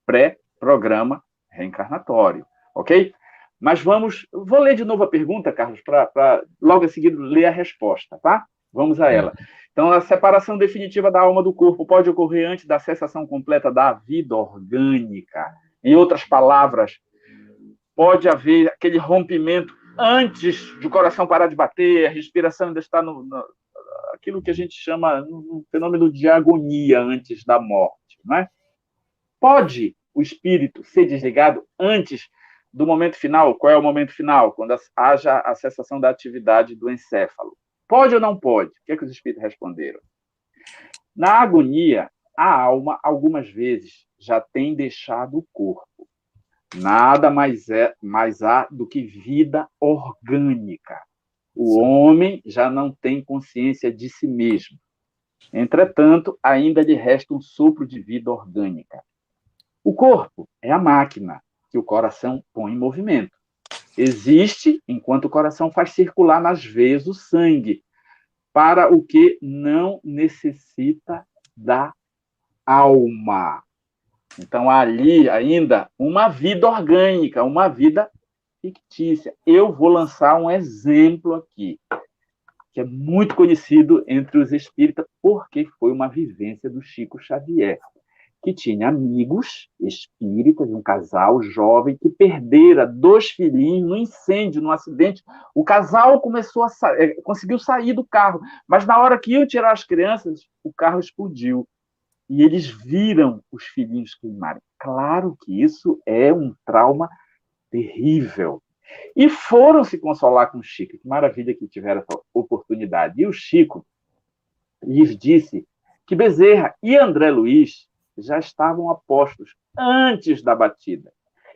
pré-programa reencarnatório, ok? Mas vou ler de novo a pergunta, Carlos, para logo a seguir ler a resposta, tá? Vamos a ela. Então, a separação definitiva da alma do corpo pode ocorrer antes da cessação completa da vida orgânica. Em outras palavras, pode haver aquele rompimento antes do coração parar de bater, a respiração ainda está aquilo que a gente chama um fenômeno de agonia antes da morte, não é? Pode o espírito ser desligado antes do momento final? Qual é o momento final? Quando haja a cessação da atividade do encéfalo. Pode ou não pode? O que é que os espíritos responderam? Na agonia, a alma, algumas vezes, já tem deixado o corpo. Nada mais há do que vida orgânica. O homem já não tem consciência de si mesmo. Entretanto, ainda lhe resta um sopro de vida orgânica. O corpo é a máquina que o coração põe em movimento. Existe enquanto o coração faz circular nas veias o sangue, para o que não necessita da alma. Então, há ali ainda uma vida orgânica, uma vida fictícia. Eu vou lançar um exemplo aqui, que é muito conhecido entre os espíritas, porque foi uma vivência do Chico Xavier, que tinha amigos espíritas, um casal jovem, que perdera 2 filhinhos no incêndio, no acidente. O casal conseguiu sair do carro, mas na hora que iam tirar as crianças, o carro explodiu. E eles viram os filhinhos queimarem. Claro que isso é um trauma terrível. E foram se consolar com o Chico. Que maravilha que tiveram essa oportunidade. E o Chico lhes disse que Bezerra e André Luiz já estavam a postos antes da batida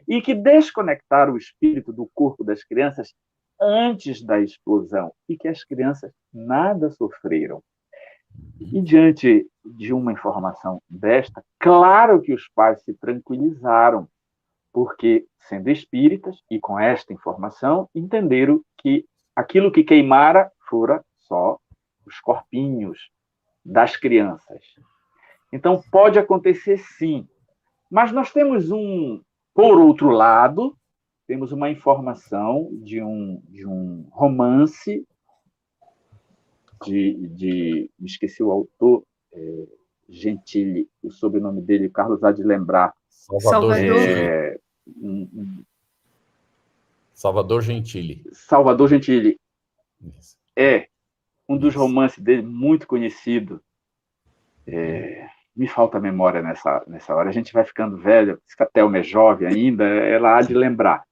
e que desconectaram o espírito do corpo das crianças antes da explosão e que as crianças nada sofreram. E diante de uma informação desta, claro que os pais se tranquilizaram, porque, sendo espíritas, e com esta informação, entenderam que aquilo que queimara fora só os corpinhos das crianças. Então, pode acontecer sim. Mas nós temos por outro lado, temos uma informação de um romance me esqueci o autor, Gentili, o sobrenome dele, Carlos há de lembrar. Salvador Gentili. Salvador Gentili. É um dos romances dele, muito conhecido. Me falta a memória nessa hora. A gente vai ficando velho, se a Thelma é jovem ainda, ela há de lembrar.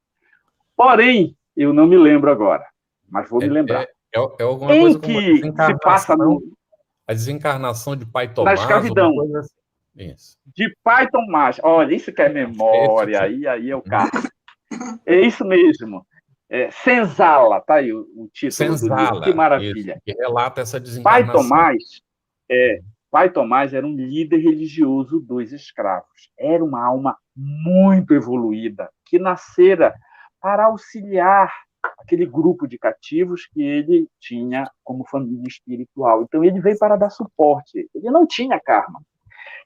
Porém, eu não me lembro agora, mas vou me lembrar. É alguma coisa como se passa a desencarnação de Pai Tomás. Da escravidão. Assim. Isso. De Pai Tomás. Olha, isso que é memória, aí é o carro. É isso mesmo. Senzala, tá aí o título Senzala, do livro. Que maravilha. Isso, que relata essa desencarnação. Pai Tomás era um líder religioso dos escravos. Era uma alma muito evoluída, que nascera para auxiliar aquele grupo de cativos que ele tinha como família espiritual. Então, ele veio para dar suporte. Ele não tinha karma.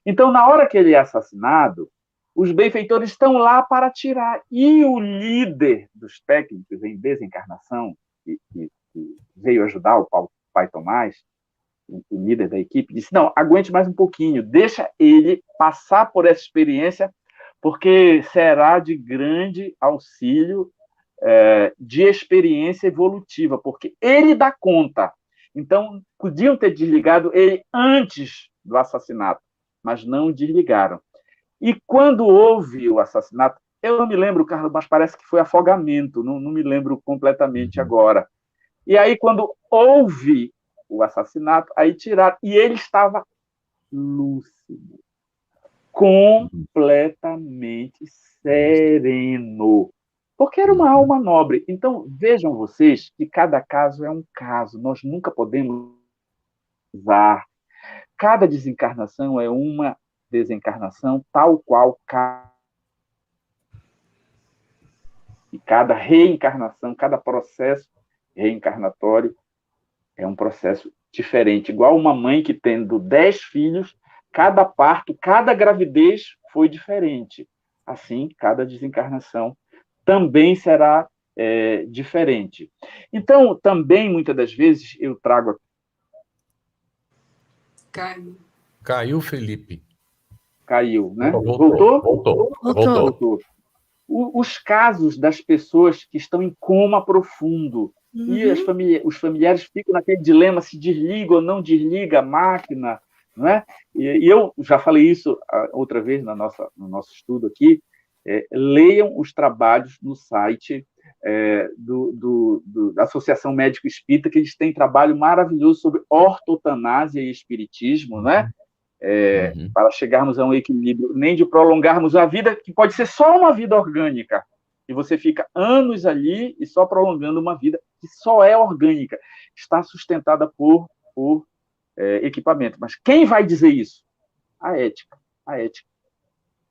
Então, na hora que ele é assassinado, os benfeitores estão lá para tirar. E o líder dos técnicos em desencarnação, que veio ajudar o Pai Tomás, o líder da equipe, disse, não, aguente mais um pouquinho, deixa ele passar por essa experiência, porque será de grande auxílio de experiência evolutiva, porque ele dá conta. Então, podiam ter desligado ele antes do assassinato, mas não desligaram. E quando houve o assassinato, eu não me lembro, Carlos, mas parece que foi afogamento, não me lembro completamente agora. E aí, quando houve o assassinato, aí tiraram, e ele estava lúcido, completamente sereno, porque era uma alma nobre. Então, vejam vocês que cada caso é um caso, nós nunca podemos usar. Cada desencarnação é uma desencarnação tal qual e cada reencarnação, cada processo reencarnatório é um processo diferente. Igual uma mãe que tendo 10 filhos, cada parto, cada gravidez foi diferente. Assim, cada desencarnação também será diferente. Então, também, muitas das vezes, eu trago... Caiu, Felipe. Caiu, né? Voltou. Os casos das pessoas que estão em coma profundo, e os familiares ficam naquele dilema se desliga ou não desliga a máquina, não é? E eu já falei isso outra vez no nosso estudo aqui. Leiam os trabalhos no site da Associação Médico Espírita, que eles têm trabalho maravilhoso sobre ortotanásia e espiritismo, não é? Para chegarmos a um equilíbrio, nem de prolongarmos a vida, que pode ser só uma vida orgânica, e você fica anos ali e só prolongando uma vida que só é orgânica, está sustentada por equipamento. Mas quem vai dizer isso? A ética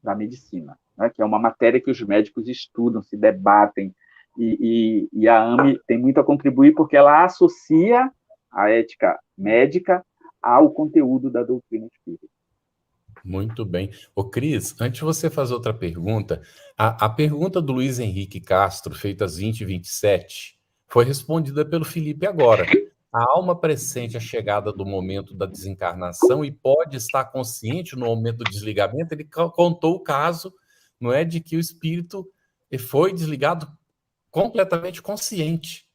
da medicina, né? Que é uma matéria que os médicos estudam, se debatem, e a AME tem muito a contribuir, porque ela associa a ética médica ao conteúdo da doutrina espírita. Muito bem. Ô, Cris, antes de você fazer outra pergunta, a pergunta do Luiz Henrique Castro, feita às 20h27, foi respondida pelo Felipe agora. A alma pressente a chegada do momento da desencarnação e pode estar consciente no momento do desligamento. Ele contou o caso, não é, de que o espírito foi desligado completamente consciente.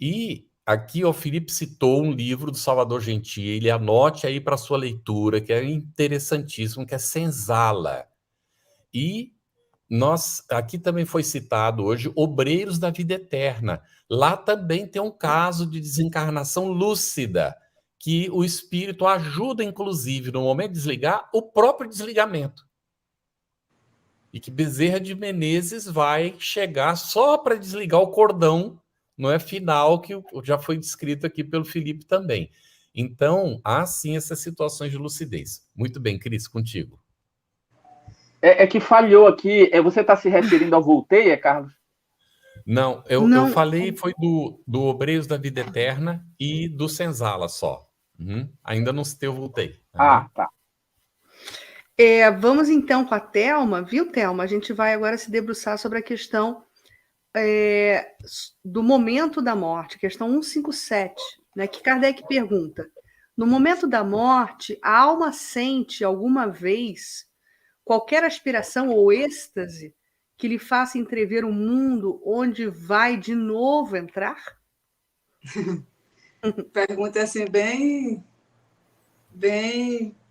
E aqui o Felipe citou um livro do Salvador Gentili, anote aí para sua leitura, que é interessantíssimo, que é Senzala. E aqui também foi citado hoje Obreiros da Vida Eterna. Lá também tem um caso de desencarnação lúcida, que o espírito ajuda, inclusive, no momento de desligar, o próprio desligamento. E que Bezerra de Menezes vai chegar só para desligar o cordão, não é final, que já foi descrito aqui pelo Felipe também. Então, há sim essas situações de lucidez. Muito bem, Cris, contigo. É que falhou aqui. Você está se referindo ao Voltaire, Carlos? Não, eu falei foi do Obreiros da Vida Eterna e do Senzala só. Ainda não citei o Voltaire. Ah, tá. Vamos então com a Thelma, viu, Thelma? A gente vai agora se debruçar sobre a questão do momento da morte, questão 157, né, que Kardec pergunta: no momento da morte, a alma sente alguma vez qualquer aspiração ou êxtase que lhe faça entrever um mundo onde vai de novo entrar? Pergunta assim bem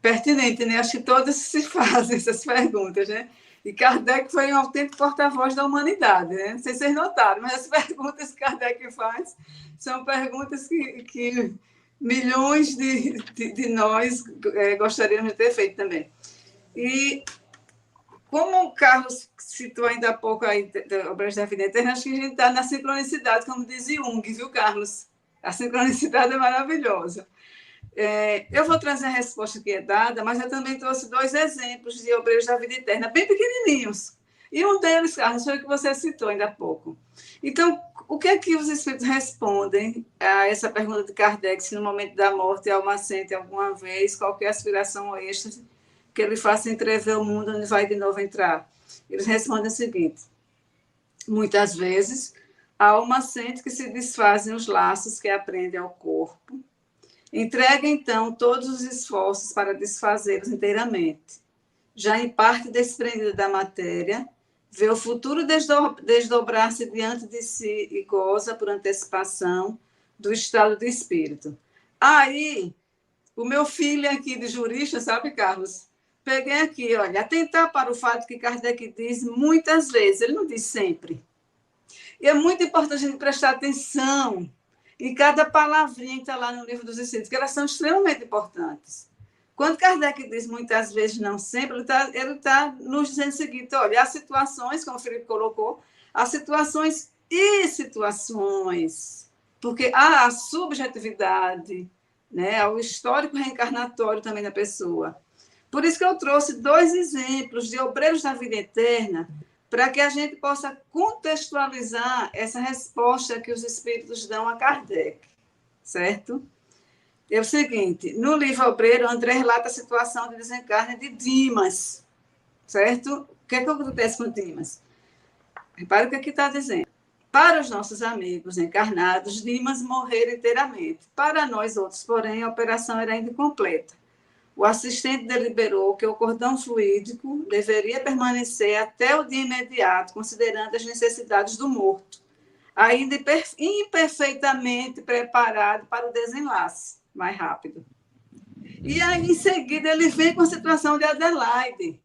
pertinente, né? Acho que todos se fazem essas perguntas, né? E Kardec foi um autêntico porta-voz da humanidade, né? Não sei se vocês notaram, mas as perguntas que Kardec faz são perguntas que milhões de nós gostaríamos de ter feito também. E como o Carlos citou ainda há pouco aí Obreiros da Vida Eterna, acho que a gente está na sincronicidade, como dizia Jung, viu, Carlos? A sincronicidade é maravilhosa. Eu vou trazer a resposta que é dada, mas eu também trouxe 2 exemplos de Obreiros da Vida Eterna, bem pequenininhos. E um deles, Carlos, foi o que você citou ainda há pouco. Então, o que é que os espíritos respondem a essa pergunta de Kardec, se no momento da morte a alma sente alguma vez qualquer aspiração ou êxtase que ele faça entrever o mundo onde vai de novo entrar? Eles respondem o seguinte: muitas vezes a alma sente que se desfazem os laços que aprendem ao corpo, entrega então todos os esforços para desfazê-los inteiramente. Já em parte desprendida da matéria, vê o futuro desdobrar-se diante de si e goza por antecipação do estado de espírito. Aí, o meu filho aqui de jurista, sabe, Carlos? Peguei aqui, olha, atentar para o fato que Kardec diz muitas vezes, ele não diz sempre. E é muito importante a gente prestar atenção em cada palavrinha que está lá no Livro dos Espíritos, que elas são extremamente importantes. Quando Kardec diz muitas vezes, não sempre, ele tá nos dizendo o seguinte: olha, há situações, como o Felipe colocou, há situações e situações, porque há a subjetividade, né, há o histórico reencarnatório também da pessoa. Por isso que eu trouxe 2 exemplos de Obreiros da Vida Eterna, para que a gente possa contextualizar essa resposta que os espíritos dão a Kardec, certo? É o seguinte, no livro Obreiro, André relata a situação de desencarne de Dimas, certo? O que acontece com Dimas? Repare o que aqui está dizendo. Para os nossos amigos encarnados, Dimas morrera inteiramente. Para nós outros, porém, a operação era ainda incompleta. O assistente deliberou que o cordão fluídico deveria permanecer até o dia imediato, considerando as necessidades do morto, ainda imperfeitamente preparado para o desenlace mais rápido. E aí, em seguida, ele vem com a situação de Adelaide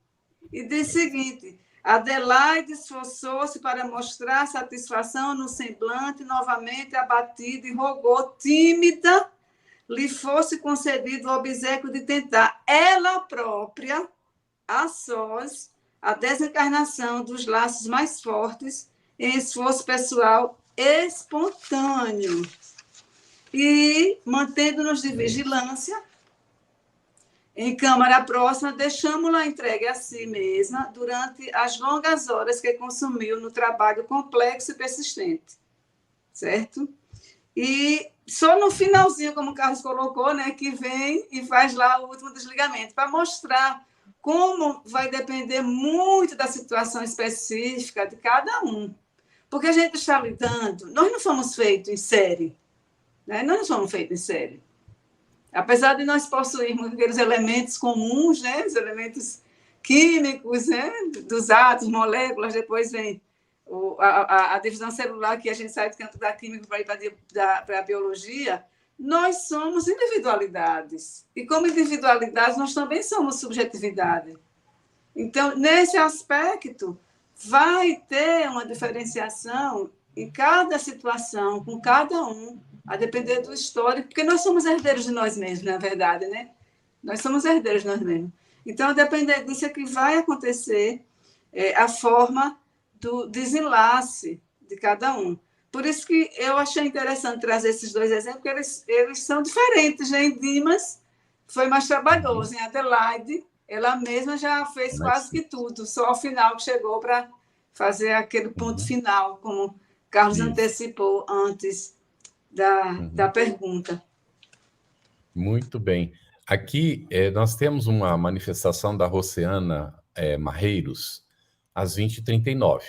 e diz o seguinte: Adelaide esforçou-se para mostrar satisfação no semblante, novamente abatida, e rogou, tímida, lhe fosse concedido o obséquio de tentar ela própria, a sós, a desencarnação dos laços mais fortes em esforço pessoal espontâneo. E, mantendo-nos de vigilância, em câmara próxima, deixamos-la entregue a si mesma durante as longas horas que consumiu no trabalho complexo e persistente, certo? E só no finalzinho, como o Carlos colocou, né, que vem e faz lá o último desligamento, para mostrar como vai depender muito da situação específica de cada um. Porque a gente está lidando, nós não fomos feitos em série, né? Nós não somos feitos em série. Apesar de nós possuirmos aqueles elementos comuns, né, os elementos químicos, né, dos átomos, moléculas, depois vem a divisão celular, que a gente sai do campo da química para ir para a biologia, nós somos individualidades. E como individualidades, nós também somos subjetividade. Então, nesse aspecto, vai ter uma diferenciação em cada situação, com cada um, a depender do histórico, porque nós somos herdeiros de nós mesmos, na verdade, né? Nós somos herdeiros de nós mesmos. Então, a depender disso é que vai acontecer a forma do desenlace de cada um. Por isso que eu achei interessante trazer esses dois exemplos, porque eles são diferentes, né? Em Dimas foi mais trabalhoso, em Adelaide, ela mesma já fez quase que tudo, só ao final que chegou para fazer aquele ponto final, como Carlos antecipou antes da pergunta. Muito bem. Aqui nós temos uma manifestação da Rociana Marreiros, às 20h39.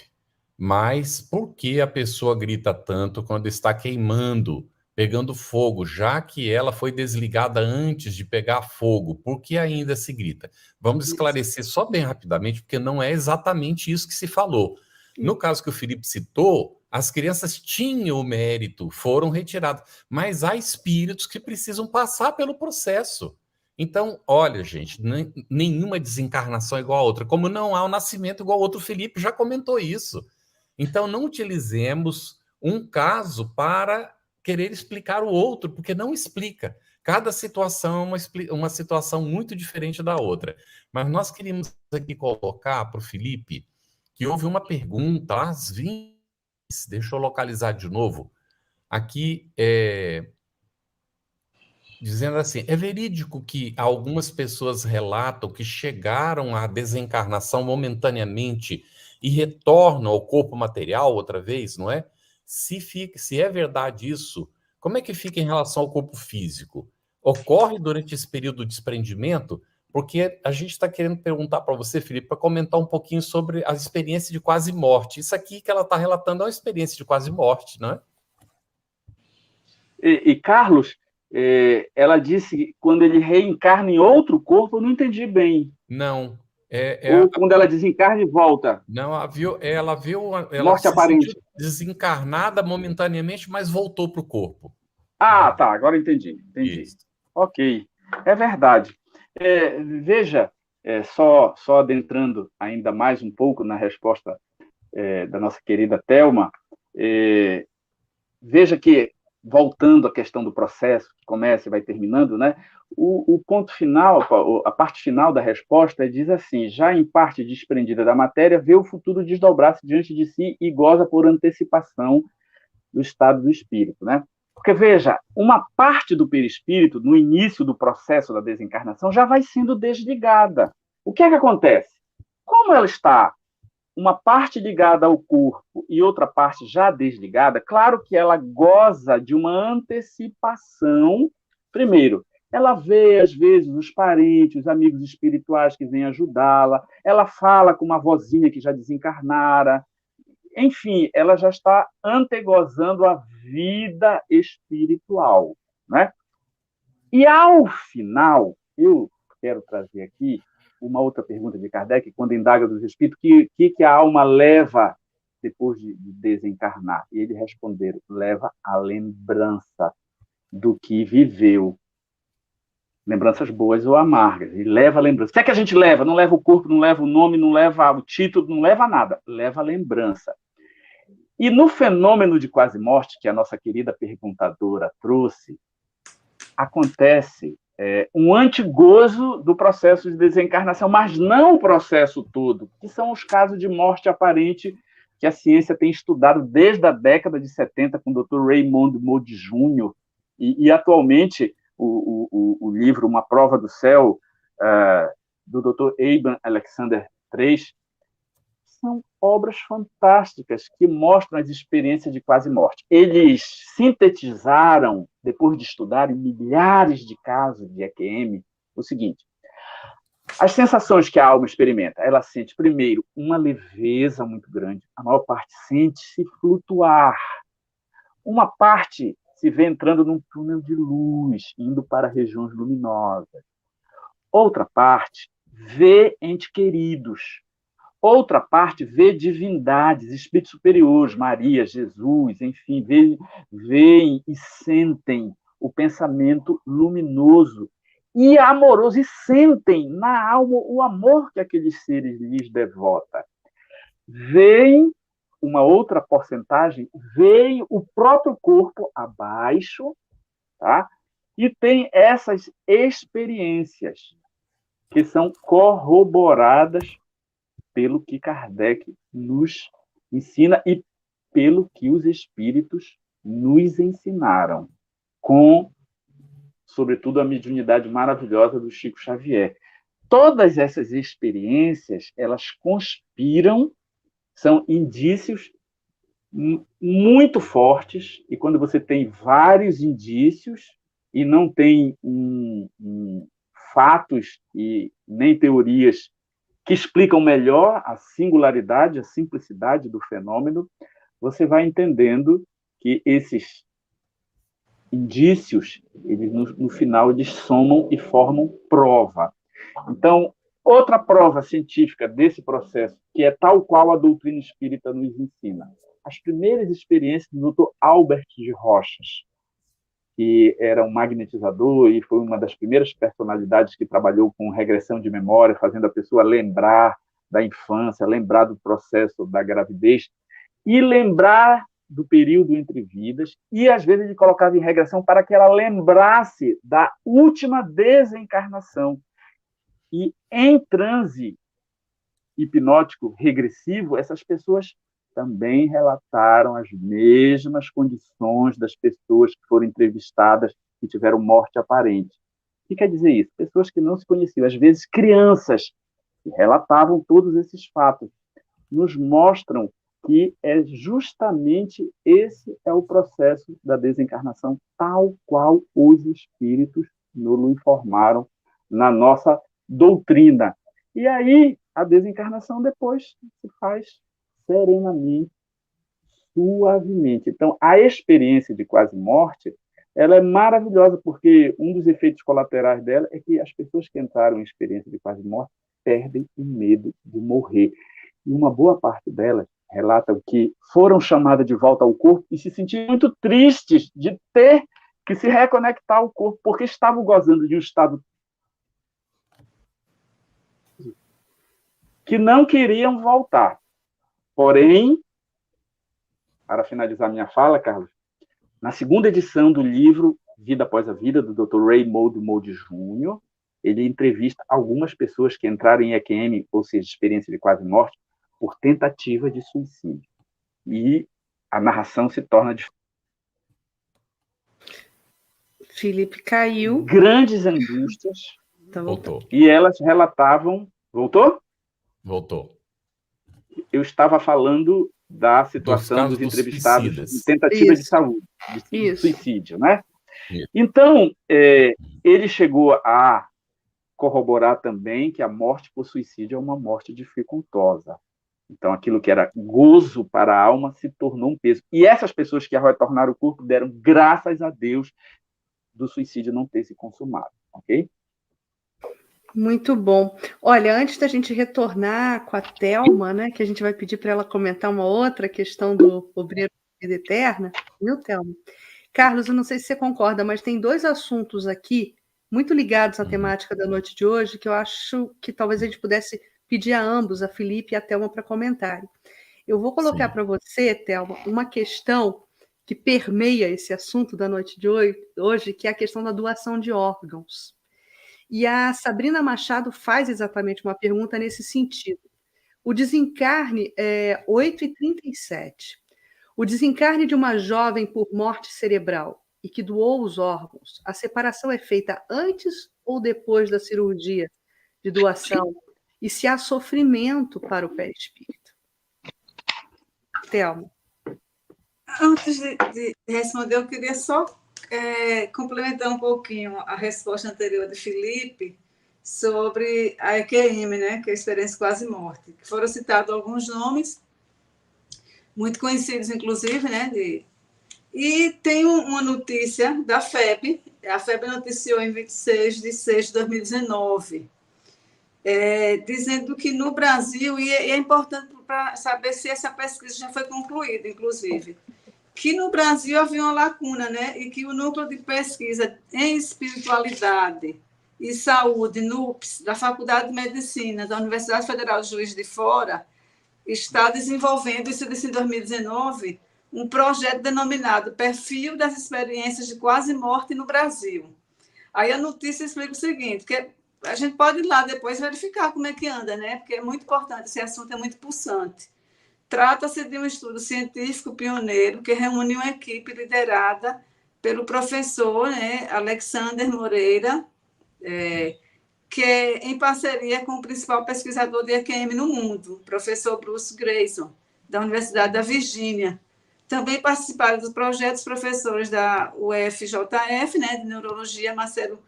Mas por que a pessoa grita tanto quando está queimando, pegando fogo, já que ela foi desligada antes de pegar fogo? Por que ainda se grita? Vamos esclarecer só bem rapidamente, porque não é exatamente isso que se falou. No caso que o Felipe citou, as crianças tinham o mérito, foram retiradas, mas há espíritos que precisam passar pelo processo. Então, olha, gente, nenhuma desencarnação é igual a outra, como não há um nascimento igual ao outro. O Felipe já comentou isso. Então, não utilizemos um caso para querer explicar o outro, porque não explica. Cada situação é uma situação muito diferente da outra. Mas nós queríamos aqui colocar para o Felipe que houve uma pergunta às 20. Deixa eu localizar de novo. Aqui, dizendo assim, é verídico que algumas pessoas relatam que chegaram à desencarnação momentaneamente e retornam ao corpo material outra vez, não é? Se é verdade isso, como é que fica em relação ao corpo físico? Ocorre durante esse período de desprendimento? Porque a gente está querendo perguntar para você, Felipe, para comentar um pouquinho sobre a experiência de quase morte. Isso aqui que ela está relatando é uma experiência de quase morte, não é? E Carlos, ela disse que quando ele reencarna em outro corpo, eu não entendi bem. Não. Ou quando ela desencarna e volta. Não, ela morte se aparente. sentiu desencarnada momentaneamente, mas voltou para o corpo. Ah, tá, agora entendi. Isso. Ok, é verdade. Veja, só adentrando ainda mais um pouco na resposta da nossa querida Thelma, veja que, voltando à questão do processo, que começa e vai terminando, né? O ponto final, a parte final da resposta diz assim: já em parte desprendida da matéria, vê o futuro desdobrar-se diante de si e goza por antecipação do estado do espírito, né? Porque, veja, uma parte do perispírito, no início do processo da desencarnação, já vai sendo desligada. O que é que acontece? Como ela está uma parte ligada ao corpo e outra parte já desligada, claro que ela goza de uma antecipação. Primeiro, ela vê, às vezes, os parentes, os amigos espirituais que vêm ajudá-la, ela fala com uma vozinha que já desencarnara, enfim, ela já está antegozando a vida espiritual, né? E, ao final, eu quero trazer aqui uma outra pergunta de Kardec, quando indaga dos espíritos, que a alma leva depois de desencarnar? E ele responderam, leva a lembrança do que viveu. Lembranças boas ou amargas. E leva a lembrança. O que é que a gente leva? Não leva o corpo, não leva o nome, não leva o título, não leva nada. Leva a lembrança. E no fenômeno de quase morte, que a nossa querida perguntadora trouxe, acontece um antigozo do processo de desencarnação, mas não o processo todo, que são os casos de morte aparente que a ciência tem estudado desde a década de 70 com o Dr. Raymond Moody Jr. E atualmente, o livro Uma Prova do Céu, do Dr. Eben Alexander III, são obras fantásticas que mostram as experiências de quase morte. Eles sintetizaram, depois de estudarem milhares de casos de EQM, o seguinte: as sensações que a alma experimenta, ela sente, primeiro, uma leveza muito grande, a maior parte sente-se flutuar, uma parte se vê entrando num túnel de luz, indo para regiões luminosas, outra parte vê entes queridos, outra parte vê divindades, espíritos superiores, Maria, Jesus, enfim, veem e sentem o pensamento luminoso e amoroso, e sentem na alma o amor que aqueles seres lhes devota. Veem, uma outra porcentagem, veem o próprio corpo abaixo, tá? E tem essas experiências que são corroboradas pelo que Kardec nos ensina e pelo que os espíritos nos ensinaram, com, sobretudo, a mediunidade maravilhosa do Chico Xavier. Todas essas experiências, elas conspiram, são indícios muito fortes, e quando você tem vários indícios e não tem fatos e nem teorias que explicam melhor a singularidade, a simplicidade do fenômeno, você vai entendendo que esses indícios, eles, no final, eles somam e formam prova. Então, outra prova científica desse processo, que é tal qual a doutrina espírita nos ensina, as primeiras experiências do Dr. Albert de Rochas, que era um magnetizador e foi uma das primeiras personalidades que trabalhou com regressão de memória, fazendo a pessoa lembrar da infância, lembrar do processo da gravidez e lembrar do período entre vidas, e às vezes ele colocava em regressão para que ela lembrasse da última desencarnação. E em transe hipnótico regressivo, essas pessoas também relataram as mesmas condições das pessoas que foram entrevistadas e tiveram morte aparente. O que quer dizer isso? Pessoas que não se conheciam, às vezes crianças, que relatavam todos esses fatos, nos mostram que é justamente esse é o processo da desencarnação, tal qual os espíritos nos informaram na nossa doutrina. E aí, a desencarnação depois se faz serenamente, suavemente. Então, a experiência de quase morte, ela é maravilhosa, porque um dos efeitos colaterais dela é que as pessoas que entraram em experiência de quase morte perdem o medo de morrer. E uma boa parte delas relatam que foram chamadas de volta ao corpo e se sentiram muito tristes de ter que se reconectar ao corpo, porque estavam gozando de um estado que não queriam voltar. Porém, para finalizar minha fala, Carlos, na segunda edição do livro Vida Após a Vida, do Dr. Raymond Moody Jr., ele entrevista algumas pessoas que entraram em EQM, ou seja, experiência de quase morte, por tentativa de suicídio. E a narração se torna de Felipe caiu. Grandes angústias. Voltou. E elas relatavam... Voltou? Voltou. eu estava falando da situação dos entrevistados em tentativa de saúde, de suicídio, né? Então, ele chegou a corroborar também que a morte por suicídio é uma morte dificultosa. Então, aquilo que era gozo para a alma se tornou um peso. E essas pessoas que retornaram o corpo deram graças a Deus do suicídio não ter se consumado, ok? Muito bom. Olha, antes da gente retornar com a Thelma, né, que a gente vai pedir para ela comentar uma outra questão do obreiro da vida eterna, viu, Thelma? Carlos, eu não sei se você concorda, mas tem 2 assuntos aqui muito ligados à temática da noite de hoje que eu acho que talvez a gente pudesse pedir a ambos, a Felipe e a Thelma, para comentarem. Eu vou colocar para você, Thelma, uma questão que permeia esse assunto da noite de hoje, que é a questão da doação de órgãos. E a Sabrina Machado faz exatamente uma pergunta nesse sentido. O desencarne é 8h37. O desencarne de uma jovem por morte cerebral e que doou os órgãos, a separação é feita antes ou depois da cirurgia de doação? E se há sofrimento para o perispírito? Thelma. Antes de responder, eu queria só complementar um pouquinho a resposta anterior de Felipe sobre a EQM, né, que é a experiência quase-morte. Foram citados alguns nomes, muito conhecidos, inclusive, né, e tem uma notícia da FEB, a FEB noticiou em 26/6/2019, dizendo que no Brasil, e é importante para saber se essa pesquisa já foi concluída, inclusive, que no Brasil havia uma lacuna, né? E que o Núcleo de Pesquisa em Espiritualidade e Saúde, NUPES, da Faculdade de Medicina da Universidade Federal de Juiz de Fora, está desenvolvendo, isso disse em 2019, um projeto denominado Perfil das Experiências de Quase-Morte no Brasil. Aí a notícia explica o seguinte, que a gente pode ir lá depois verificar como é que anda, né? Porque é muito importante, esse assunto é muito pulsante. Trata-se de um estudo científico pioneiro que reúne uma equipe liderada pelo professor, né, Alexander Moreira, que é em parceria com o principal pesquisador de EQM no mundo, o professor Bruce Grayson, da Universidade da Virgínia. Também participaram dos projetos professores da UFJF, né, de Neurologia, Marcelo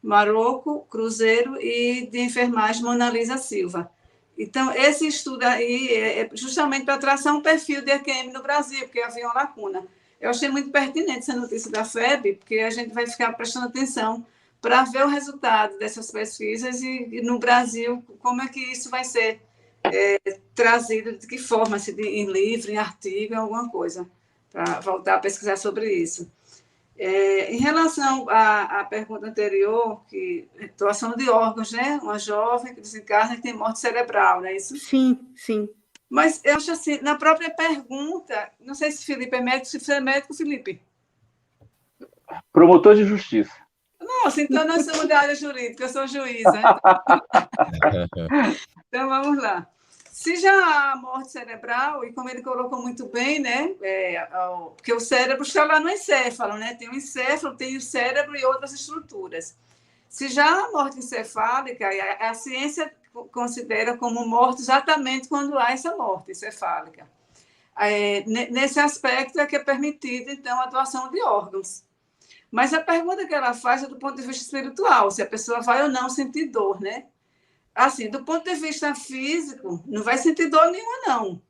Marocco Cruzeiro, e de Enfermagem, Mona Lisa Silva. Então, esse estudo aí é justamente para traçar um perfil de EQM no Brasil, porque havia uma lacuna. Eu achei muito pertinente essa notícia da FEB, porque a gente vai ficar prestando atenção para ver o resultado dessas pesquisas e no Brasil, como é que isso vai ser trazido, de que forma, se em livro, em artigo, em alguma coisa, para voltar a pesquisar sobre isso. Em relação à pergunta anterior, que doação de órgãos, né? Uma jovem que desencarna e tem morte cerebral, não é isso? Sim, sim. Mas eu acho assim, na própria pergunta, não sei se Felipe é médico, se você é médico, Felipe. Promotor de justiça. Nossa, então nós somos da área jurídica, eu sou juíza. Então vamos lá. Se já há morte cerebral, e como ele colocou muito bem, né, porque o cérebro está lá no encéfalo, né, tem o encéfalo, tem o cérebro e outras estruturas. Se já há morte encefálica, a ciência considera como morte exatamente quando há essa morte encefálica. Nesse aspecto é que é permitida, então, a doação de órgãos. Mas a pergunta que ela faz é do ponto de vista espiritual, se a pessoa vai ou não sentir dor, né? Assim, do ponto de vista físico, não vai sentir dor nenhuma, não.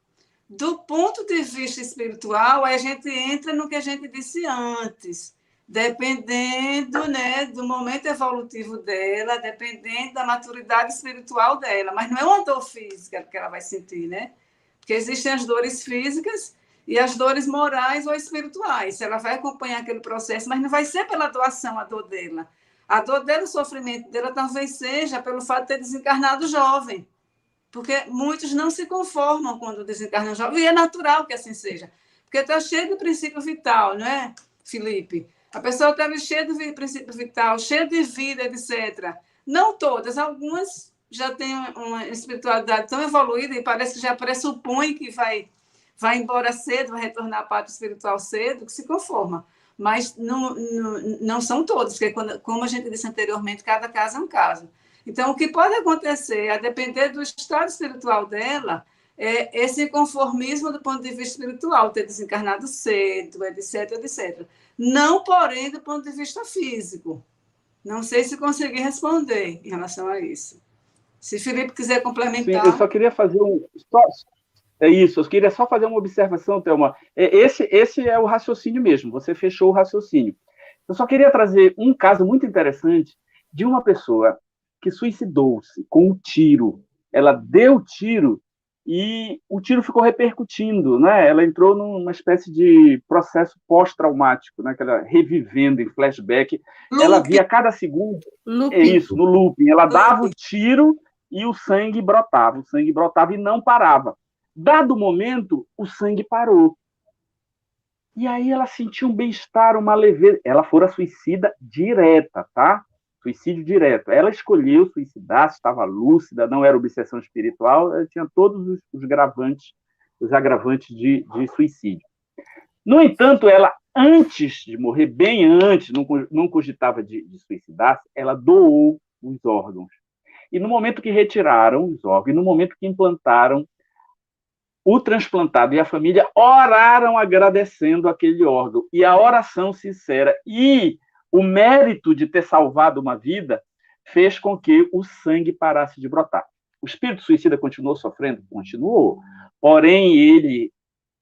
Do ponto de vista espiritual, a gente entra no que a gente disse antes, dependendo, né, do momento evolutivo dela, dependendo da maturidade espiritual dela. Mas não é uma dor física que ela vai sentir, né? Porque existem as dores físicas e as dores morais ou espirituais. Ela vai acompanhar aquele processo, mas não vai ser pela doação a dor dela. A dor dela, o sofrimento dela, talvez seja pelo fato de ter desencarnado jovem. Porque muitos não se conformam quando desencarnam jovem, e é natural que assim seja. Porque está cheio do princípio vital, não é, Felipe? A pessoa estava cheia do princípio vital, cheia de vida, etc. Não todas, algumas já têm uma espiritualidade tão evoluída e parece que já pressupõe que vai embora cedo, vai retornar à parte espiritual cedo, que se conforma. Mas não são todos, porque, como a gente disse anteriormente, cada caso é um caso. Então, o que pode acontecer, a depender do estado espiritual dela, esse conformismo do ponto de vista espiritual, ter desencarnado cedo, etc, etc. Não, porém, do ponto de vista físico. Não sei se consegui responder em relação a isso. Se Felipe quiser complementar... Sim, eu só queria fazer é isso, eu queria só fazer uma observação, Thelma. Esse é o raciocínio mesmo, você fechou o raciocínio. Eu só queria trazer um caso muito interessante de uma pessoa que suicidou-se com um tiro. Ela deu o tiro e o tiro ficou repercutindo, né? Ela entrou numa espécie de processo pós-traumático, né? Que ela revivendo em flashback. Ela via a cada segundo... Looping. É isso, no looping. Ela dava o tiro e o sangue brotava e não parava. Dado momento, o sangue parou. E aí ela sentiu um bem-estar, uma leveza. Ela fora suicida direta, tá? Suicídio direto. Ela escolheu suicidar-se, estava lúcida, não era obsessão espiritual, ela tinha todos os agravantes de suicídio. No entanto, ela, antes de morrer, bem antes, não cogitava de suicidar-se, ela doou os órgãos. E no momento que retiraram os órgãos, e no momento que implantaram, o transplantado e a família oraram agradecendo aquele órgão. E a oração sincera e o mérito de ter salvado uma vida fez com que o sangue parasse de brotar. O espírito suicida continuou sofrendo? Continuou. Porém, ele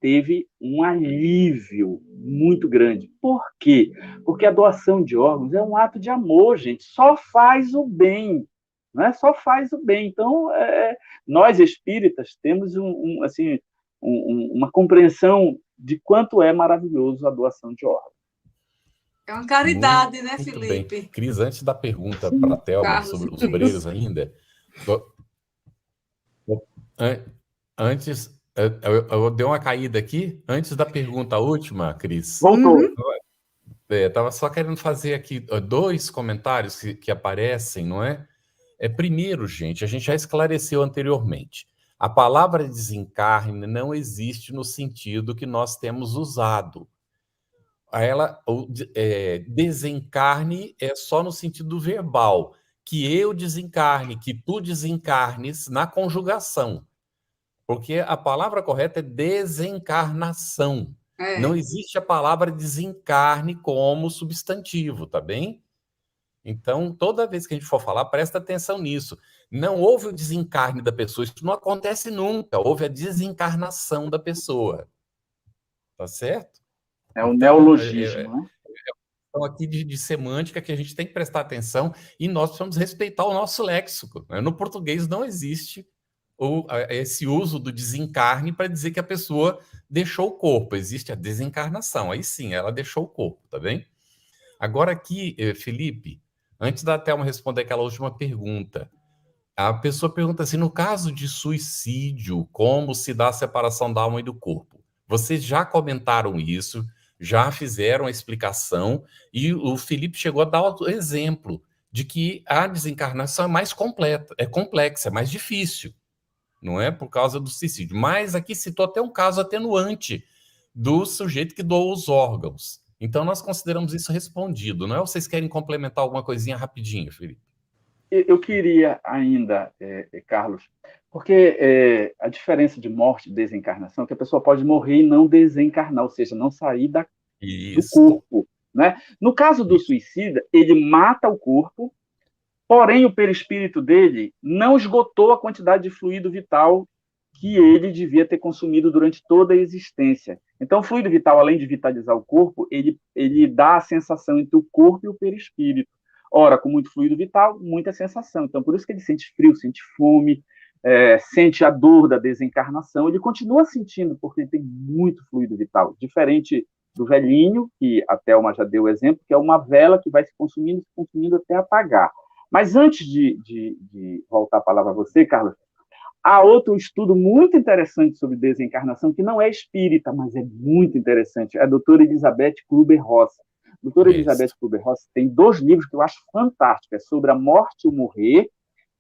teve um alívio muito grande. Por quê? Porque a doação de órgãos é um ato de amor, gente. Só faz o bem. Não é? Só faz o bem. Então, nós espíritas temos uma compreensão de quanto é maravilhoso a doação de órgãos. É uma caridade, né, muito Felipe? Bem. Cris, antes da pergunta para a Thelma sobre os obreiros ainda, antes, eu dei uma caída aqui, antes da pergunta última, Cris. Voltou. Estava só querendo fazer aqui 2 comentários que aparecem, não é? Primeiro, gente, a gente já esclareceu anteriormente. A palavra desencarne não existe no sentido que nós temos usado. Desencarne é só no sentido verbal, que eu desencarne, que tu desencarnes na conjugação. Porque a palavra correta é desencarnação. Não existe a palavra desencarne como substantivo, tá bem? Então, toda vez que a gente for falar, presta atenção nisso. Não houve o desencarne da pessoa, isso não acontece nunca. Houve a desencarnação da pessoa. Tá certo? É um neologismo, né? Então, aqui de semântica que a gente tem que prestar atenção e nós precisamos respeitar o nosso léxico. Né? No português não existe esse uso do desencarne para dizer que a pessoa deixou o corpo. Existe a desencarnação. Aí sim, ela deixou o corpo, tá bem? Agora aqui, Felipe, antes da Thelma responder aquela última pergunta, a pessoa pergunta assim, no caso de suicídio, como se dá a separação da alma e do corpo? Vocês já comentaram isso, já fizeram a explicação, e o Felipe chegou a dar o exemplo de que a desencarnação é mais complexa, é mais difícil, não é? Por causa do suicídio. Mas aqui citou até um caso atenuante do sujeito que doou os órgãos. Então, nós consideramos isso respondido, não é? Ou vocês querem complementar alguma coisinha rapidinho, Felipe? Eu queria ainda, Carlos, porque a diferença de morte e desencarnação é que a pessoa pode morrer e não desencarnar, ou seja, não sair do corpo. Né? No caso do suicida, ele mata o corpo, porém o perispírito dele não esgotou a quantidade de fluido vital que ele devia ter consumido durante toda a existência. Então, o fluido vital, além de vitalizar o corpo, ele dá a sensação entre o corpo e o perispírito. Ora, com muito fluido vital, muita sensação. Então, por isso que ele sente frio, sente fome, sente a dor da desencarnação. Ele continua sentindo, porque ele tem muito fluido vital. Diferente do velhinho, que a Thelma já deu o exemplo, que é uma vela que vai se consumindo até apagar. Mas antes de voltar a palavra a você, Carlos, há outro estudo muito interessante sobre desencarnação, que não é espírita, mas é muito interessante. É a doutora Elizabeth Kübler-Ross. A doutora Elizabeth Kübler-Ross tem 2 livros que eu acho fantásticos. É sobre a morte e o morrer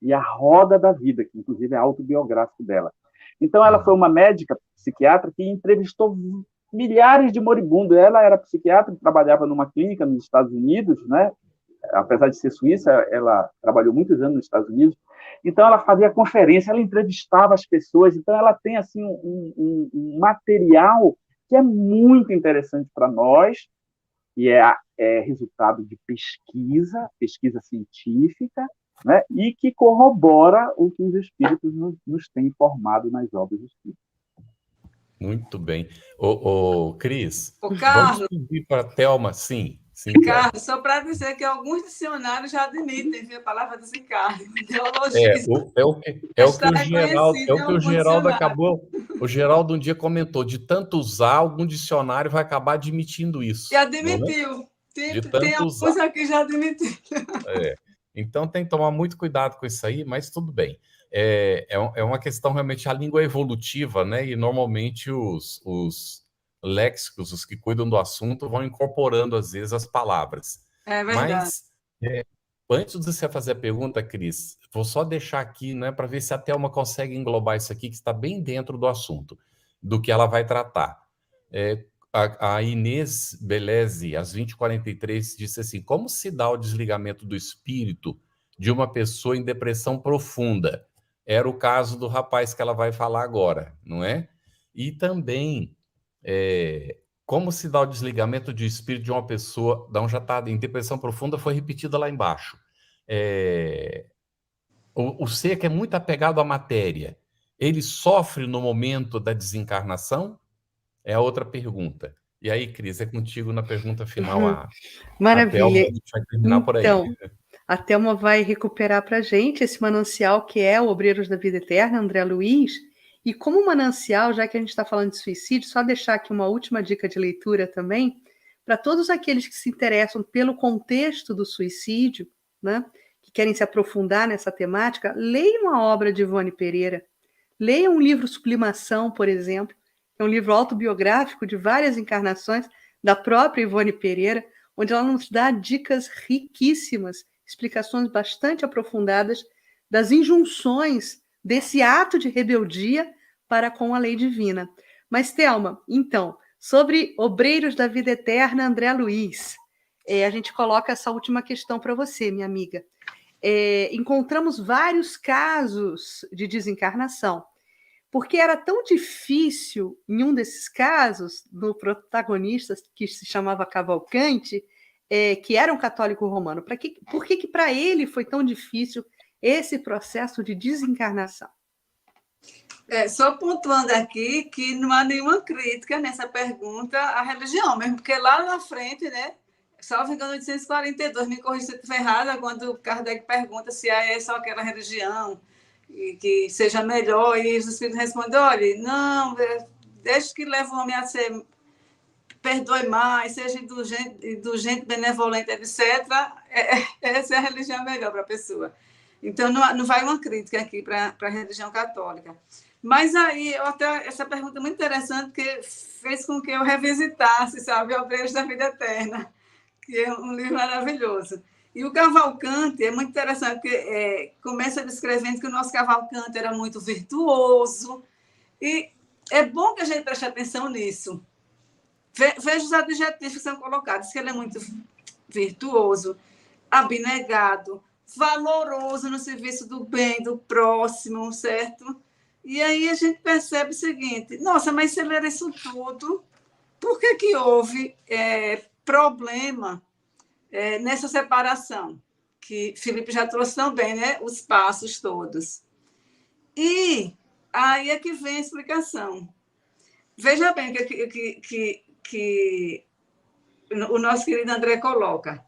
e a roda da vida, que inclusive é autobiográfico dela. Então, ela foi uma médica psiquiatra que entrevistou milhares de moribundos. Ela era psiquiatra, trabalhava numa clínica nos Estados Unidos, né? Apesar de ser suíça, ela trabalhou muitos anos nos Estados Unidos, Então, ela fazia conferência, ela entrevistava as pessoas, então ela tem assim um material que é muito interessante para nós, e é resultado de pesquisa científica, né? E que corrobora o que os espíritos nos têm informado nas obras espíritas. Muito bem. Cris, Ô, vamos Carlos, pedir para a Thelma, sim, Carlos, só para dizer que alguns dicionários já admitem, viu, a palavra desencarne. Teologismo o que está o Geraldo, reconhecido em o algum Geraldo dicionário. acabou. O Geraldo um dia comentou: de tanto usar, algum dicionário vai acabar admitindo isso. E Não é? admitiu. De Tem tanto usar. alguns aqui que já admitiram. Então tem que tomar muito cuidado com isso aí, mas tudo bem. É uma questão realmente, a língua é evolutiva, né? E normalmente os léxicos, os que cuidam do assunto, vão incorporando às vezes as palavras. É verdade. Mas antes de você fazer a pergunta, Cris, vou só deixar aqui, né, para ver se a Thelma consegue englobar isso aqui, que está bem dentro do assunto, do que ela vai tratar. A Inês Beleze, às 20h43, disse assim: como se dá o desligamento do espírito de uma pessoa em depressão profunda? Era o caso do rapaz que ela vai falar agora, não é? E também, como se dá o desligamento de espírito de uma pessoa, já está em depressão profunda, foi repetida lá embaixo. O ser que é muito apegado à matéria, ele sofre no momento da desencarnação? É a outra pergunta. E aí, Cris, é contigo na pergunta final. Maravilha. A gente vai terminar por aí. Então, a Thelma vai recuperar para a gente esse manancial que é o Obreiros da Vida Eterna, André Luiz. E como manancial, já que a gente está falando de suicídio, só deixar aqui uma última dica de leitura também, para todos aqueles que se interessam pelo contexto do suicídio, né, que querem se aprofundar nessa temática, leiam a obra de Ivone Pereira. Leiam um livro Sublimação, por exemplo, que é um livro autobiográfico de várias encarnações da própria Ivone Pereira, onde ela nos dá dicas riquíssimas, explicações bastante aprofundadas das injunções desse ato de rebeldia para com a lei divina. Mas, Thelma, então, sobre Obreiros da Vida Eterna, André Luiz, a gente coloca essa última questão para você, minha amiga. Encontramos vários casos de desencarnação, porque era tão difícil, em um desses casos, do protagonista, que se chamava Cavalcante, que era um católico romano. Por que para ele foi tão difícil esse processo de desencarnação? Só pontuando aqui que não há nenhuma crítica nessa pergunta à religião, mesmo porque lá na frente, né, salvo engano, 842, me corrija se eu estiver errada, quando Kardec pergunta se é só aquela religião e que seja melhor, e os espíritos respondem: olha, não, desde que leve o homem a ser, perdoe mais, seja indulgente, benevolente, etc., essa é a religião melhor para a pessoa. Então, não vai uma crítica aqui para a religião católica. Mas aí, essa pergunta é muito interessante, porque fez com que eu revisitasse, sabe, Obreiros da Vida Eterna, que é um livro maravilhoso. E o Cavalcante é muito interessante, porque começa descrevendo que o nosso Cavalcante era muito virtuoso, e é bom que a gente preste atenção nisso. Veja os adjetivos que são colocados, que ele é muito virtuoso, abnegado, valoroso no serviço do bem, do próximo, certo? E aí a gente percebe o seguinte: nossa, mas se ele era isso tudo, por que houve problema nessa separação? Que Felipe já trouxe também, né? Os passos todos. E aí é que vem a explicação. Veja bem que o nosso querido André coloca.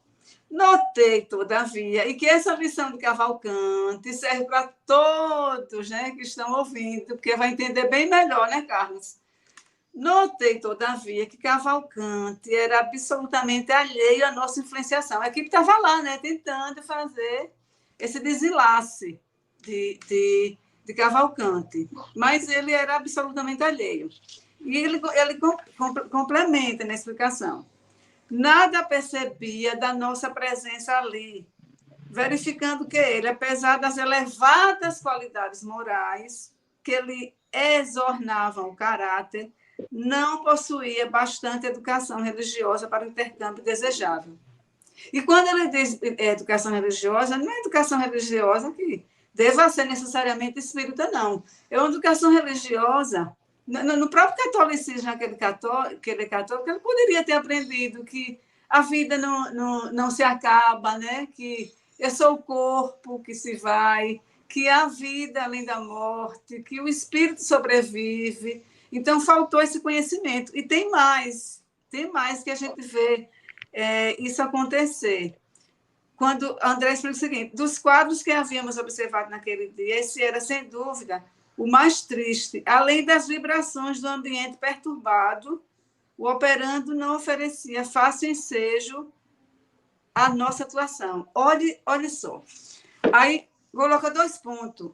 Notei, todavia, e que essa lição de Cavalcante serve para todos, né, que estão ouvindo, porque vai entender bem melhor, né, Carlos? Notei, todavia, que Cavalcante era absolutamente alheio à nossa influenciação. A equipe estava lá, né, tentando fazer esse desenlace de Cavalcante, mas ele era absolutamente alheio. E ele complementa na explicação. Nada percebia da nossa presença ali, verificando que ele, apesar das elevadas qualidades morais que lhe exornavam o caráter, não possuía bastante educação religiosa para o intercâmbio desejável. E quando ele diz educação religiosa, não é educação religiosa que deva ser necessariamente espírita, não. É uma educação religiosa. No próprio catolicismo, aquele católico, ele poderia ter aprendido que a vida não se acaba, né? Que eu sou o corpo que se vai, que há vida além da morte, que o espírito sobrevive. Então, faltou esse conhecimento. E tem mais que a gente vê isso acontecer. Quando André explica o seguinte, dos quadros que havíamos observado naquele dia, esse era, sem dúvida, o mais triste. Além das vibrações do ambiente perturbado, o operando não oferecia fácil ensejo à nossa atuação. Olhe só. Aí, coloca 2 pontos.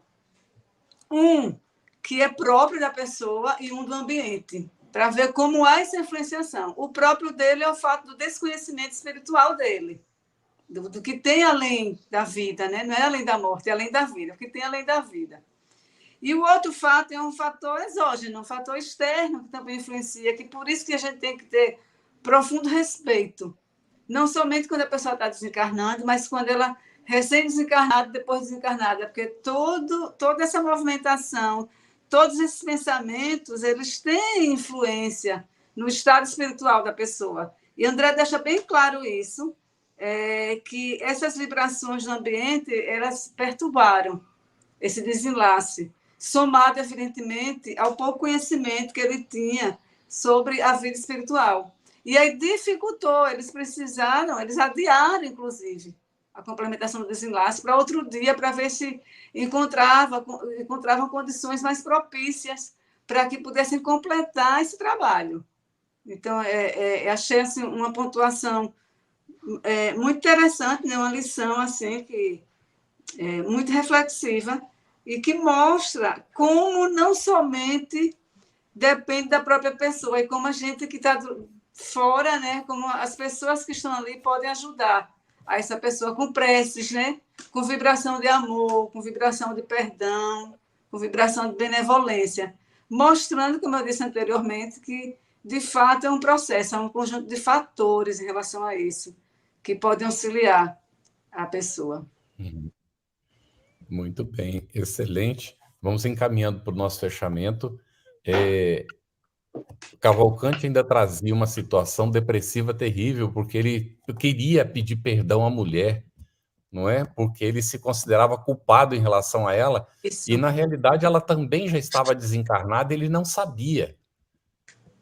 Um, que é próprio da pessoa, e um do ambiente, para ver como há essa influenciação. O próprio dele é o fato do desconhecimento espiritual dele, do que tem além da vida, né? Não é além da morte, é além da vida, o que tem além da vida. E o outro fato é um fator exógeno, um fator externo que também influencia, que por isso que a gente tem que ter profundo respeito, não somente quando a pessoa está desencarnando, mas quando ela recém-desencarnada, depois desencarnada, porque toda essa movimentação, todos esses pensamentos, eles têm influência no estado espiritual da pessoa. E André deixa bem claro isso, que essas vibrações do ambiente, elas perturbaram esse desenlace, somado, evidentemente, ao pouco conhecimento que ele tinha sobre a vida espiritual. E aí dificultou, eles adiaram, inclusive, a complementação do desenlace para outro dia, para ver se encontravam condições mais propícias para que pudessem completar esse trabalho. Então, achei assim, uma pontuação muito interessante, né? Uma lição assim, que muito reflexiva e que mostra como não somente depende da própria pessoa, e como a gente que está fora, né? Como as pessoas que estão ali podem ajudar a essa pessoa com preces, né? Com vibração de amor, com vibração de perdão, com vibração de benevolência, mostrando, como eu disse anteriormente, que, de fato, é um processo, é um conjunto de fatores em relação a isso, que podem auxiliar a pessoa. Muito bem, excelente. Vamos encaminhando para o nosso fechamento. Cavalcante ainda trazia uma situação depressiva terrível, porque ele queria pedir perdão à mulher, não é? Porque ele se considerava culpado em relação a ela, Isso. E na realidade ela também já estava desencarnada, ele não sabia.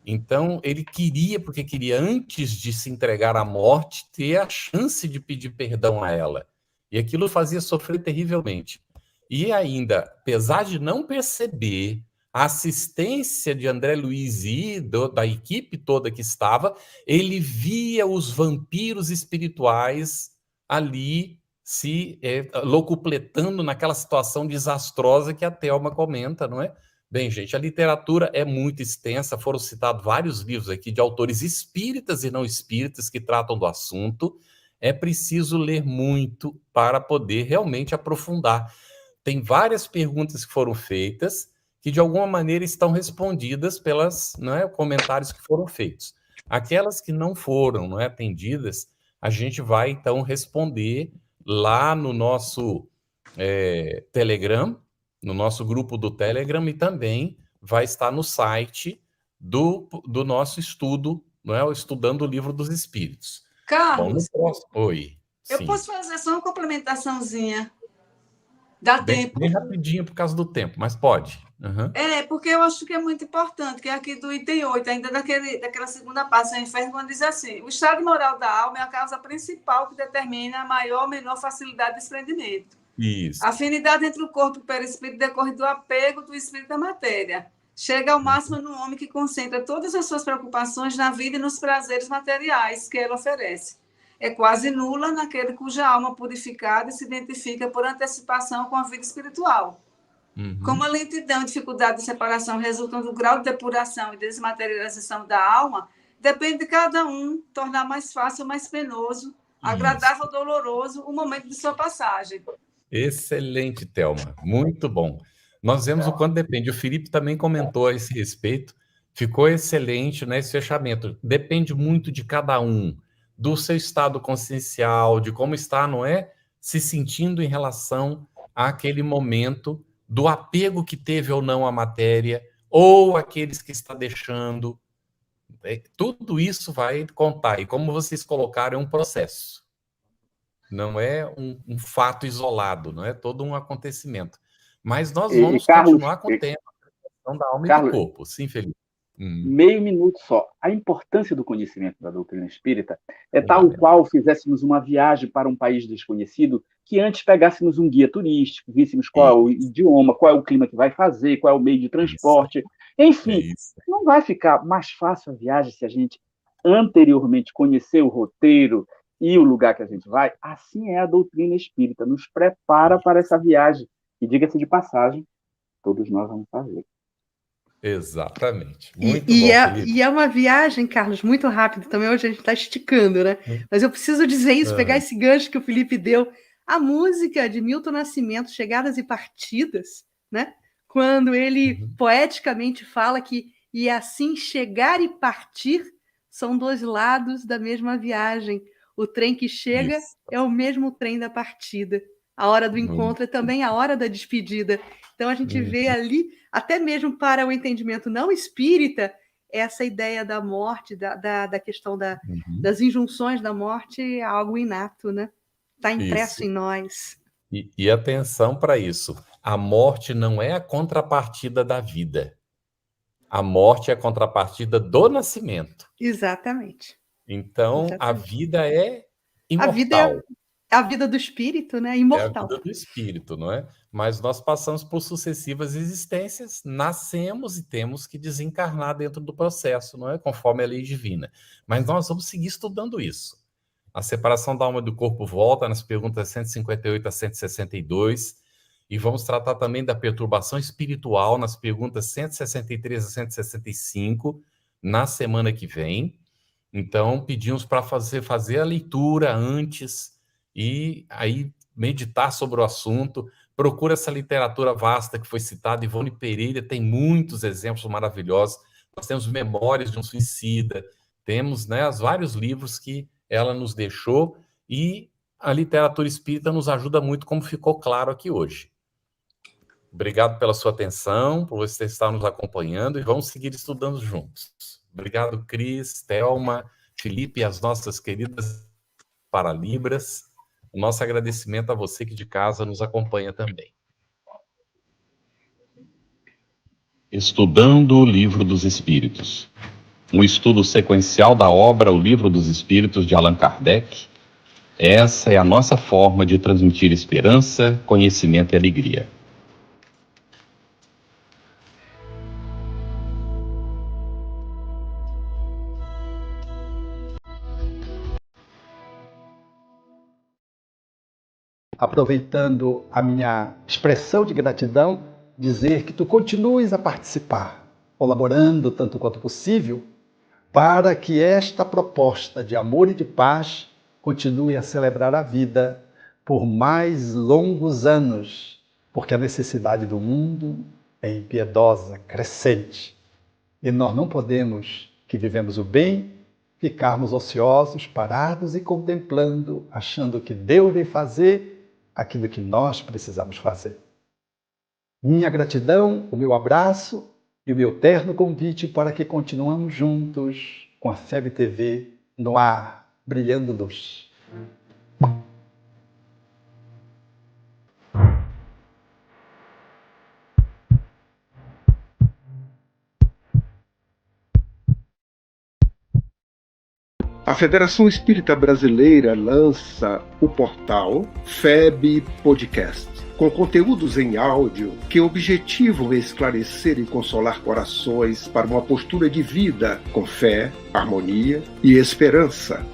Então ele queria, porque queria, antes de se entregar à morte, ter a chance de pedir perdão a ela. E aquilo fazia sofrer terrivelmente. E ainda, apesar de não perceber a assistência de André Luiz e da equipe toda que estava, ele via os vampiros espirituais ali se locupletando naquela situação desastrosa que a Thelma comenta, não é? Bem, gente, a literatura é muito extensa, foram citados vários livros aqui de autores espíritas e não espíritas que tratam do assunto. É preciso ler muito para poder realmente aprofundar. Tem várias perguntas que foram feitas que, de alguma maneira, estão respondidas pelos comentários que foram feitos. Aquelas que não foram atendidas, a gente vai, então, responder lá no nosso Telegram, no nosso grupo do Telegram, e também vai estar no site do nosso estudo, o Estudando o Livro dos Espíritos. Carlos, Oi. Eu posso fazer só uma complementaçãozinha? Dá tempo? Bem rapidinho por causa do tempo, mas pode. Uhum. Porque eu acho que é muito importante, que é aqui do item 8, ainda daquela segunda parte, o inferno, quando diz assim, o estado moral da alma é a causa principal que determina a maior ou menor facilidade de desprendimento. Isso. A afinidade entre o corpo e o perispírito decorre do apego do espírito à matéria. Chega ao máximo no homem que concentra todas as suas preocupações na vida e nos prazeres materiais que ela oferece. É quase nula naquele cuja alma purificada se identifica por antecipação com a vida espiritual. Uhum. Como a lentidão e dificuldade de separação resultam do grau de depuração e desmaterialização da alma, depende de cada um tornar mais fácil ou mais penoso, agradável ou doloroso o momento de sua passagem. Excelente, Thelma. Muito bom. Nós vemos o quanto depende. O Felipe também comentou a esse respeito. Ficou excelente esse fechamento. Depende muito de cada um, do seu estado consciencial, de como está, se sentindo em relação àquele momento do apego que teve ou não à matéria, ou aqueles que está deixando. Tudo isso vai contar. E como vocês colocaram, é um processo. Não é um fato isolado, não é todo um acontecimento. Mas nós vamos continuar com o tema da questão da alma e do corpo. Sim, Felipe. Meio minuto só. A importância do conhecimento da doutrina espírita é tal qual fizéssemos uma viagem para um país desconhecido, que antes pegássemos um guia turístico, víssemos qual é o idioma, qual é o clima que vai fazer, qual é o meio de transporte. Enfim, não vai ficar mais fácil a viagem se a gente anteriormente conhecer o roteiro e o lugar que a gente vai. Assim é a doutrina espírita, nos prepara para essa viagem. E diga-se de passagem, todos nós vamos fazer. Exatamente. Muito bom, e é uma viagem, Carlos, muito rápido também. Hoje a gente está esticando, né? Mas eu preciso dizer isso, pegar esse gancho que o Felipe deu. A música de Milton Nascimento, Chegadas e Partidas, né? Quando ele poeticamente fala que e assim chegar e partir são dois lados da mesma viagem. O trem que chega é o mesmo trem da partida. A hora do encontro é também a hora da despedida. Então, a gente vê ali, até mesmo para o entendimento não espírita, essa ideia da morte, da questão das injunções da morte, é algo inato, né? Está impresso em nós. E atenção para isso. A morte não é a contrapartida da vida. A morte é a contrapartida do nascimento. Exatamente. Então, a vida é imortal. A vida é a vida do espírito, né? Imortal. É a vida do espírito, não é? Mas nós passamos por sucessivas existências, nascemos e temos que desencarnar dentro do processo, não é? Conforme a lei divina. Mas nós vamos seguir estudando isso. A separação da alma e do corpo volta nas perguntas 158 a 162, e vamos tratar também da perturbação espiritual nas perguntas 163 a 165, na semana que vem. Então, pedimos para fazer a leitura antes e aí meditar sobre o assunto. Procura essa literatura vasta que foi citada. Ivone Pereira tem muitos exemplos maravilhosos. Nós temos Memórias de um Suicida, temos, né, os vários livros que ela nos deixou, e a literatura espírita nos ajuda muito, como ficou claro aqui hoje. Obrigado pela sua atenção, por você estar nos acompanhando, e vamos seguir estudando juntos. Obrigado, Cris, Thelma, Felipe e as nossas queridas Paralibras. O nosso agradecimento a você que de casa nos acompanha também. Estudando o Livro dos Espíritos. Um estudo sequencial da obra O Livro dos Espíritos de Allan Kardec. Essa é a nossa forma de transmitir esperança, conhecimento e alegria. Aproveitando a minha expressão de gratidão, dizer que tu continues a participar, colaborando tanto quanto possível, para que esta proposta de amor e de paz continue a celebrar a vida por mais longos anos, porque a necessidade do mundo é impiedosa, crescente. E nós não podemos, que vivemos o bem, ficarmos ociosos, parados e contemplando, achando que Deus vem fazer aquilo que nós precisamos fazer. Minha gratidão, o meu abraço e o meu terno convite para que continuemos juntos com a FEB TV no ar, brilhando luz. A Federação Espírita Brasileira lança o portal FEB Podcast, com conteúdos em áudio que objetivam esclarecer e consolar corações para uma postura de vida com fé, harmonia e esperança.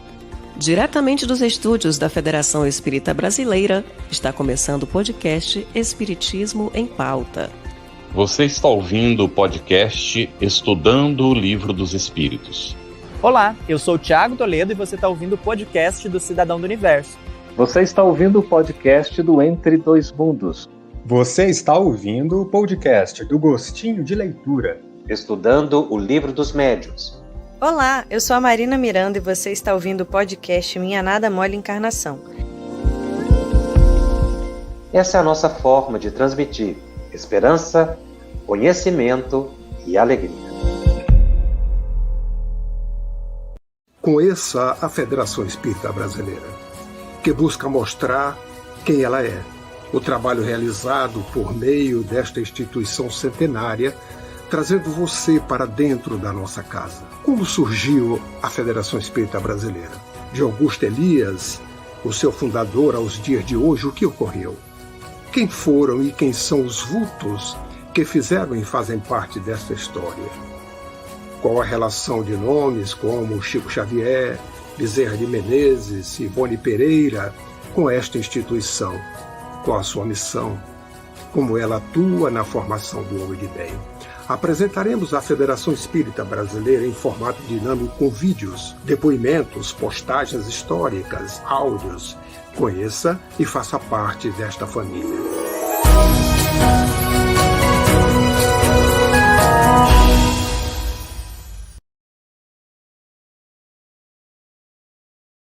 Diretamente dos estúdios da Federação Espírita Brasileira, está começando o podcast Espiritismo em Pauta. Você está ouvindo o podcast Estudando o Livro dos Espíritos. Olá, eu sou o Thiago Toledo e você está ouvindo o podcast do Cidadão do Universo. Você está ouvindo o podcast do Entre Dois Mundos. Você está ouvindo o podcast do Gostinho de Leitura. Estudando o Livro dos Médiuns. Olá, eu sou a Marina Miranda e você está ouvindo o podcast Minha Nada Mole Encarnação. Essa é a nossa forma de transmitir esperança, conhecimento e alegria. Conheça a Federação Espírita Brasileira, que busca mostrar quem ela é. O trabalho realizado por meio desta instituição centenária, trazendo você para dentro da nossa casa. Como surgiu a Federação Espírita Brasileira? De Augusto Elias, o seu fundador, aos dias de hoje, o que ocorreu? Quem foram e quem são os vultos que fizeram e fazem parte desta história? Qual a relação de nomes como Chico Xavier, Bezerra de Menezes, Ivone Pereira com esta instituição? Qual a sua missão? Como ela atua na formação do homem de bem? Apresentaremos a Federação Espírita Brasileira em formato dinâmico com vídeos, depoimentos, postagens históricas, áudios. Conheça e faça parte desta família.